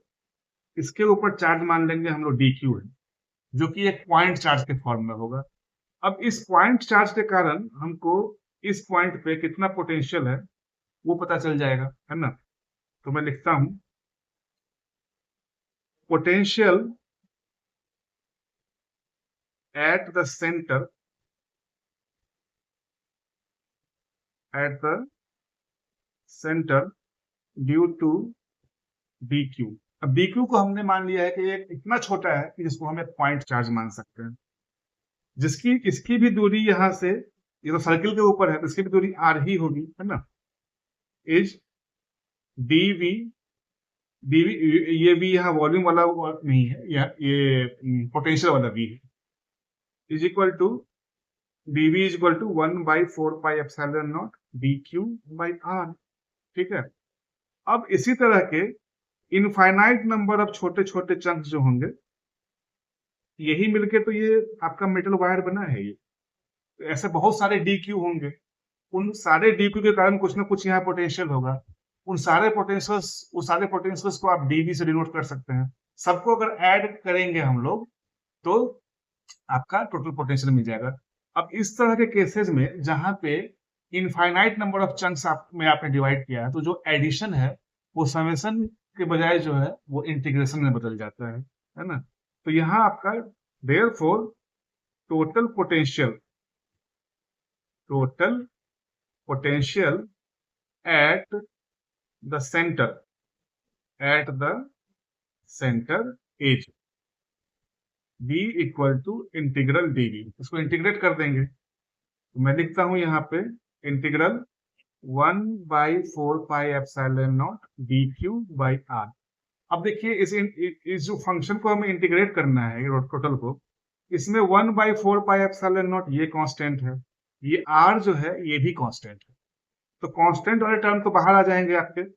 इसके ऊपर चार्ज मान लेंगे हम लोग डी क्यू है, जो कि एक पॉइंट चार्ज के फॉर्म में होगा। अब इस पॉइंट चार्ज के कारण हमको इस पॉइंट पे कितना पोटेंशियल है वो पता चल जाएगा, है ना। तो मैं लिखता हूं potential at the centre, at the centre due to D Q. अब डी क्यू को हमने मान लिया है कि ये इतना छोटा है कि जिसको हम एक पॉइंट चार्ज मान सकते हैं, जिसकी इसकी भी दूरी यहाँ से, ये तो सर्किल के ऊपर है तो इसकी भी दूरी आर ही होगी, है ना। Is D V, D V, ये भी यहाँ वॉल्यूम वाला नहीं है, ये पोटेंशियल वाला भी है, is equal to D V is equal to 1/4πε0 D Q by are. ठीक है, अब इसी तरह के इनफाइनाइट नंबर ऑफ छोटे छोटे चंक्स जो होंगे, यही मिलके तो ये आपका मेटल वायर बना है। ये ऐसे बहुत सारे डी क्यू होंगे, उन सारे डी क्यू के कारण कुछ ना कुछ यहाँ पोटेंशियल होगा। उन सारे पोटेंशियल्स को आप डीवी से डिनोट कर सकते हैं। सबको अगर ऐड करेंगे हम लोग तो आपका टोटल पोटेंशियल मिल जाएगा। अब इस तरह के केसेस में जहां पे इनफाइनाइट नंबर ऑफ चंक्स में आपने डिवाइड किया है, तो जो एडिशन है वो समेशन के बजाय जो है वो इंटीग्रेशन में बदल जाता है ना। तो यहाँ आपका therefore total potential, total potential at the centre, at the centre is b equal to integral dv। इसको इंटीग्रेट कर देंगे तो मैं लिखता हूं यहाँ पे इंटीग्रल 1/4πε0 dq बाई r। अब देखिए इस जो फंक्शन को हमें इंटीग्रेट करना है टोटल को, इसमें 1/4πε0 ये कांस्टेंट है, ये r जो है ये भी कांस्टेंट है, तो कांस्टेंट वाले टर्म तो बाहर आ जाएंगे आपके, है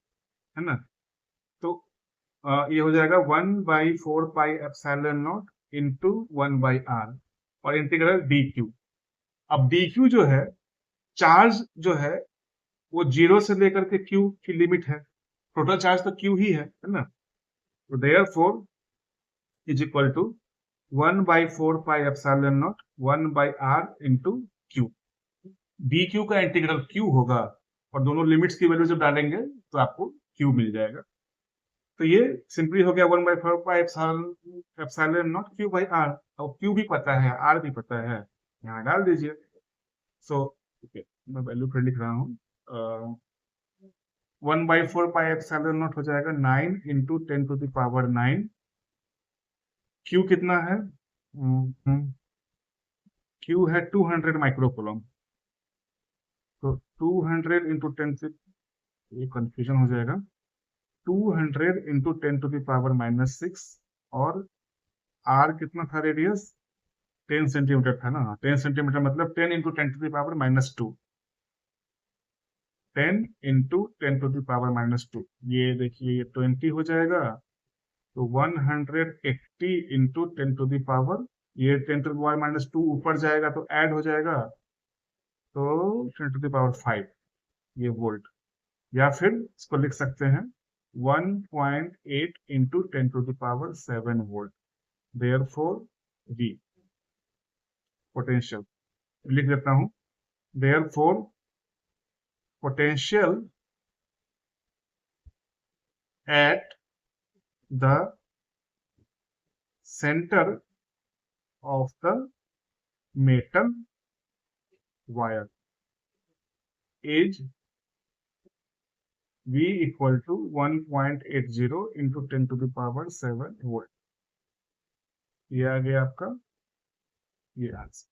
ना। तो ये हो जाएगा 1/4πε0 इंटू 1/r और इंटीग्रल डी क्यू। अब डी क्यू जो है, चार्ज जो है वो 0 से लेकर के क्यू की लिमिट है, टोटल चार्ज तो क्यू ही है ना। तो therefore is equal to 1/4πε0 1/r into Q. D Q का इंटीग्रल क्यू होगा और दोनों लिमिट्स की वैल्यू जब डालेंगे तो आपको क्यू मिल जाएगा। तो ये सिंपली हो गया 1/4πε0 क्यू बाई आर। और क्यू भी पता है, आर भी पता है, यहाँ डाल दीजिए। सो ओके, मैं वैल्यू फिर लिख रहा हूँ, 1/4πε0 हो जाएगा 9 इंटू 10⁻9। क्यू कितना है, क्यू है 200 माइक्रोकूलम, तो 200 इंटू 10 ये कंफ्यूजन हो जाएगा। 200 इंटू 10⁻⁻6 और आर कितना था रेडियस, 10 सेंटीमीटर था ना, 10 सेंटीमीटर मतलब 10 इंटू 10⁻⁻2, 10 इंटू 10⁻⁻2, ये देखिए ये 20 हो जाएगा। तो 180 इंटू 10⁻, ये 10⁻⁻2 ऊपर जाएगा तो ऐड हो जाएगा, तो 10⁻5 ये वोल्ट। या फिर इसको लिख सकते हैं 1.8 into 10⁻7 volt. Therefore V potential लिख देता हूं, therefore potential at the centre of the metal wire is V equal to 1.80 into 10⁻7 volt. ये आ गया आपका ये आंसर।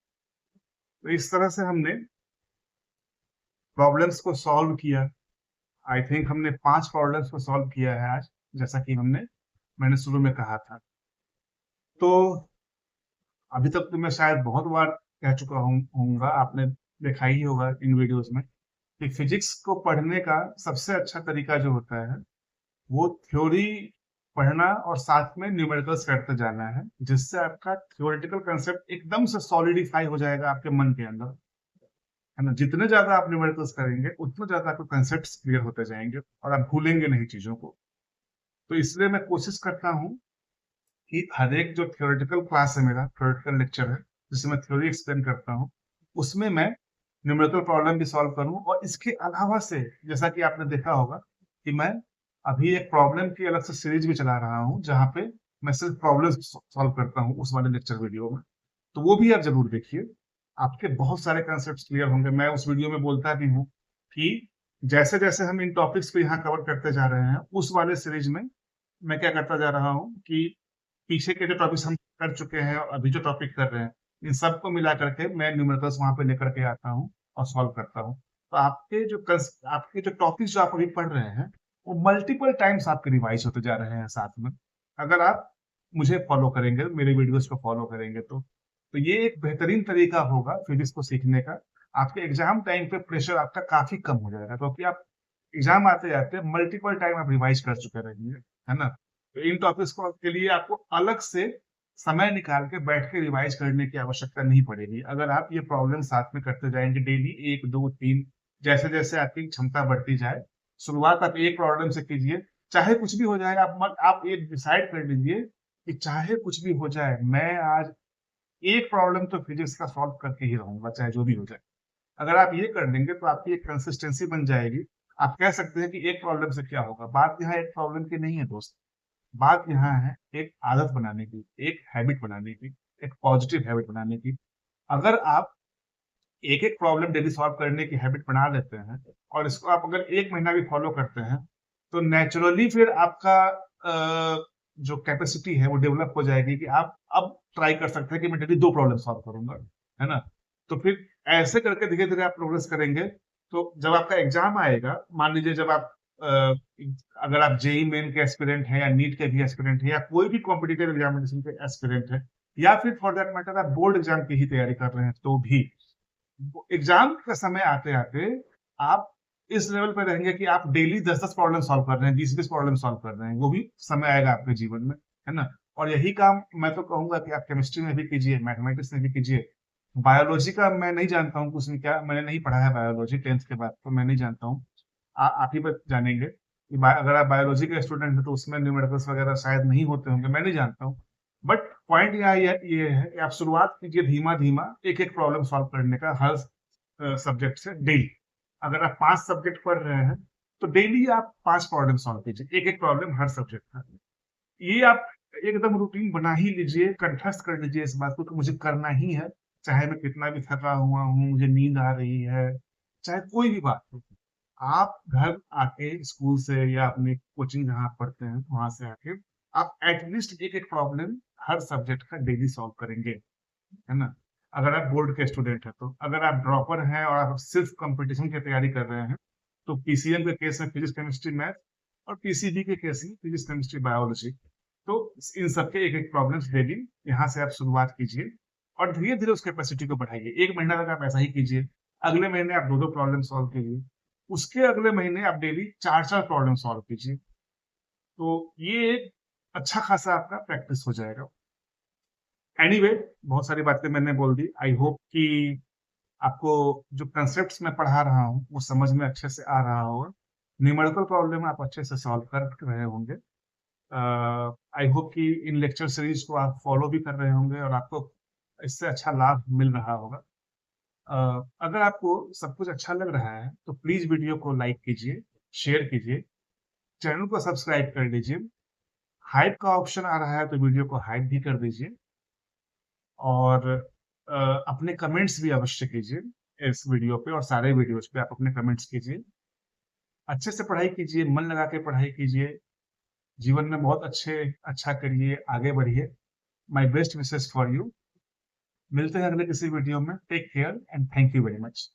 तो इस तरह से हमने प्रॉब्लम्स को सॉल्व किया। आई थिंक हमने 5 प्रॉब्लम्स को सॉल्व किया है आज, जैसा कि मैंने शुरू में कहा था। तो अभी तक तो मैं शायद बहुत बार कह चुका होऊंगा, आपने देखा ही होगा इन वीडियोस में कि फिजिक्स को पढ़ने का सबसे अच्छा तरीका जो होता है वो थ्योरी पढ़ना और साथ में न्यूमेरिकल्स करते जाना है, जिससे आपका थ्योरेटिकल कंसेप्ट एकदम से सॉलिडिफाई हो जाएगा आपके मन के अंदर, है ना। जितने ज्यादा आप न्यूमेरिकल्स करेंगे उतने ज्यादा आपके कंसेप्ट्स क्लियर होते जाएंगे और आप भूलेंगे नहीं चीजों को। तो इसलिए मैं कोशिश करता हूँ कि हर एक जो थ्योरेटिकल क्लास है, मेरा थ्योरेटिकल लेक्चर है जिसमें मैं थ्योरी एक्सप्लेन करता हूँ, उसमें मैं न्यूमेरिकल प्रॉब्लम भी सॉल्व करूँ। और इसके अलावा से जैसा कि आपने देखा होगा कि मैं अभी एक प्रॉब्लम की अलग से सीरीज भी चला रहा हूँ, जहाँ पे मैं सिर्फ प्रॉब्लम सॉल्व करता हूँ उस वाले लेक्चर वीडियो में। तो वो भी आप जरूर देखिए, आपके बहुत सारे कंसेप्ट क्लियर होंगे। मैं उस वीडियो में बोलता भी हूँ कि जैसे जैसे हम इन टॉपिक्स को यहाँ कवर करते जा रहे हैं, उस वाले सीरीज में मैं क्या करता जा रहा हूँ कि पीछे के जो टॉपिक्स हम कर चुके हैं और अभी जो टॉपिक कर रहे हैं, इन सबको मिला करके मैं न्यूमेरिकल्स वहां पे लेकर के आता हूँ और सॉल्व करता हूँ। तो आपके जो टॉपिक्स जो आप अभी पढ़ रहे हैं वो मल्टीपल टाइम्स आपके रिवाइज होते जा रहे हैं साथ में, अगर आप मुझे फॉलो करेंगे, मेरे वीडियोस को फॉलो करेंगे। तो ये एक बेहतरीन तरीका होगा फिजिक्स को सीखने का। आपके एग्जाम टाइम पे प्रेशर आपका काफी कम हो जाएगा, क्योंकि आप एग्जाम आते जाते मल्टीपल टाइम आप रिवाइज कर चुके रहेंगे, है ना। तो इन टॉपिक्स को के लिए आपको अलग से समय निकाल के बैठ के रिवाइज करने की आवश्यकता नहीं पड़ेगी। अगर आप ये प्रॉब्लम साथ में करते जाएंगे डेली 1 2 3, जैसे जैसे आपकी क्षमता बढ़ती जाए, शुरुआत आप एक प्रॉब्लम से कीजिए, चाहे कुछ भी हो जाए। आप एक डिसाइड कर लीजिए कि चाहे कुछ भी हो जाए, मैं आज एक प्रॉब्लम तो फिजिक्स का सॉल्व करके ही रहूंगा, चाहे जो भी हो जाए। अगर आप ये कर देंगे तो आपकी एक कंसिस्टेंसी बन जाएगी। आप कह सकते हैं कि एक प्रॉब्लम से क्या होगा, बात यहाँ एक प्रॉब्लम की नहीं है दोस्त, बात यहाँ है एक आदत बनाने की, एक हैबिट बनाने की, एक पॉजिटिव हैबिट बनाने की। अगर आप एक एक प्रॉब्लम डेली सॉल्व करने की हैबिट बना लेते हैं और इसको आप अगर 1 महीना भी फॉलो करते हैं, तो नेचुरली फिर आपका जो कैपेसिटी है वो डेवलप हो जाएगी कि आप अब ट्राई कर सकते हैं कि मैं डेली 2 प्रॉब्लम सॉल्व करूंगा, है ना। तो फिर ऐसे करके धीरे धीरे आप प्रोग्रेस करेंगे। तो जब आपका एग्जाम आएगा, मान लीजिए जब आप अगर आप जेई मेन के एस्पिरेंट हैं या नीट के भी एस्पिरेंट हैं या कोई भी कॉम्पिटिटिव एग्जामिनेशन के एस्पिरेंट है, या फिर फॉर दैट मैटर आप बोर्ड एग्जाम की ही तैयारी कर रहे हैं, तो भी एग्जाम का समय आते आते आप इस लेवल पे रहेंगे कि आप डेली 10-10 प्रॉब्लम सॉल्व कर रहे हैं, 20-20 प्रॉब्लम सॉल्व कर रहे हैं। वो भी समय आएगा आपके जीवन में, है ना। और यही काम मैं तो कहूंगा कि आप केमिस्ट्री में भी कीजिए, मैथमेटिक्स में भी कीजिए। बायोलॉजी का मैं नहीं जानता हूँ उसमें क्या, मैंने नहीं पढ़ा है बायोलॉजी 10th के बाद, तो मैं नहीं जानता हूँ। आप ही जानेंगे कि अगर आप बायोलॉजी के स्टूडेंट हैं तो उसमें न्यूमेरिकल्स वगैरह शायद नहीं होते होंगे, मैं नहीं जानता हूँ। बट पॉइंट यहाँ ये है कि आप शुरुआत कीजिए धीमा धीमा, एक एक प्रॉब्लम सॉल्व करने का हर सब्जेक्ट से डेली। अगर आप 5 सब्जेक्ट पढ़ रहे हैं तो डेली आप 5 प्रॉब्लम सॉल्व कीजिए, एक एक प्रॉब्लम हर सब्जेक्ट का। ये आप एकदम रूटीन बना ही लीजिए, कंठस्थ कर लीजिए इस बात को कि मुझे करना ही है, चाहे मैं कितना भी थका हुआ हूँ, मुझे नींद आ रही है, चाहे कोई भी बात हो। आप घर आके स्कूल से या अपने कोचिंग जहाँ आप पढ़ते हैं वहां से आके आप एटलीस्ट एक एक प्रॉब्लम हर सब्जेक्ट का डेली सॉल्व करेंगे, है ना। अगर आप बोर्ड के स्टूडेंट हैं, तो अगर आप ड्रॉपर हैं और आप सिर्फ कंपटीशन की तैयारी कर रहे हैं, तो पीसीएम के केस में फिजिक्स केमिस्ट्री मैथ, और पीसीबी के केस में फिजिक्स केमिस्ट्री बायोलॉजी। तो इन सबके एक एक प्रॉब्लम्स डेली यहाँ से आप शुरुआत कीजिए और धीरे धीरे उस कैपेसिटी को बढ़ाइए। एक महीना तक आप ऐसा ही कीजिए, अगले महीने आप 2-2 प्रॉब्लम सॉल्व कीजिए, उसके अगले महीने आप डेली 4-4 प्रॉब्लम सॉल्व कीजिए। तो ये एक अच्छा खासा आपका प्रैक्टिस हो जाएगा। एनीवे, बहुत सारी बातें मैंने बोल दी। आई होप कि आपको जो कंसेप्ट्स मैं पढ़ा रहा हूँ वो समझ में अच्छे से आ रहा होगा। न्यूमेरिकल प्रॉब्लम आप अच्छे से सॉल्व कर रहे होंगे। आई होप कि इन लेक्चर सीरीज को आप फॉलो भी कर रहे होंगे और आपको इससे अच्छा लाभ मिल रहा होगा। अगर आपको सब कुछ अच्छा लग रहा है तो प्लीज वीडियो को लाइक कीजिए, शेयर कीजिए, चैनल को सब्सक्राइब कर लीजिए। हाइप का ऑप्शन आ रहा है तो वीडियो को हाइप भी कर दीजिए और अपने कमेंट्स भी अवश्य कीजिए इस वीडियो पे और सारे वीडियोस पे आप अपने कमेंट्स कीजिए। अच्छे से पढ़ाई कीजिए, मन लगा के पढ़ाई कीजिए, जीवन में बहुत अच्छा करिए, आगे बढ़िए। My best wishes for you. मिलते हैं अगले किसी वीडियो में। Take care and thank you very much.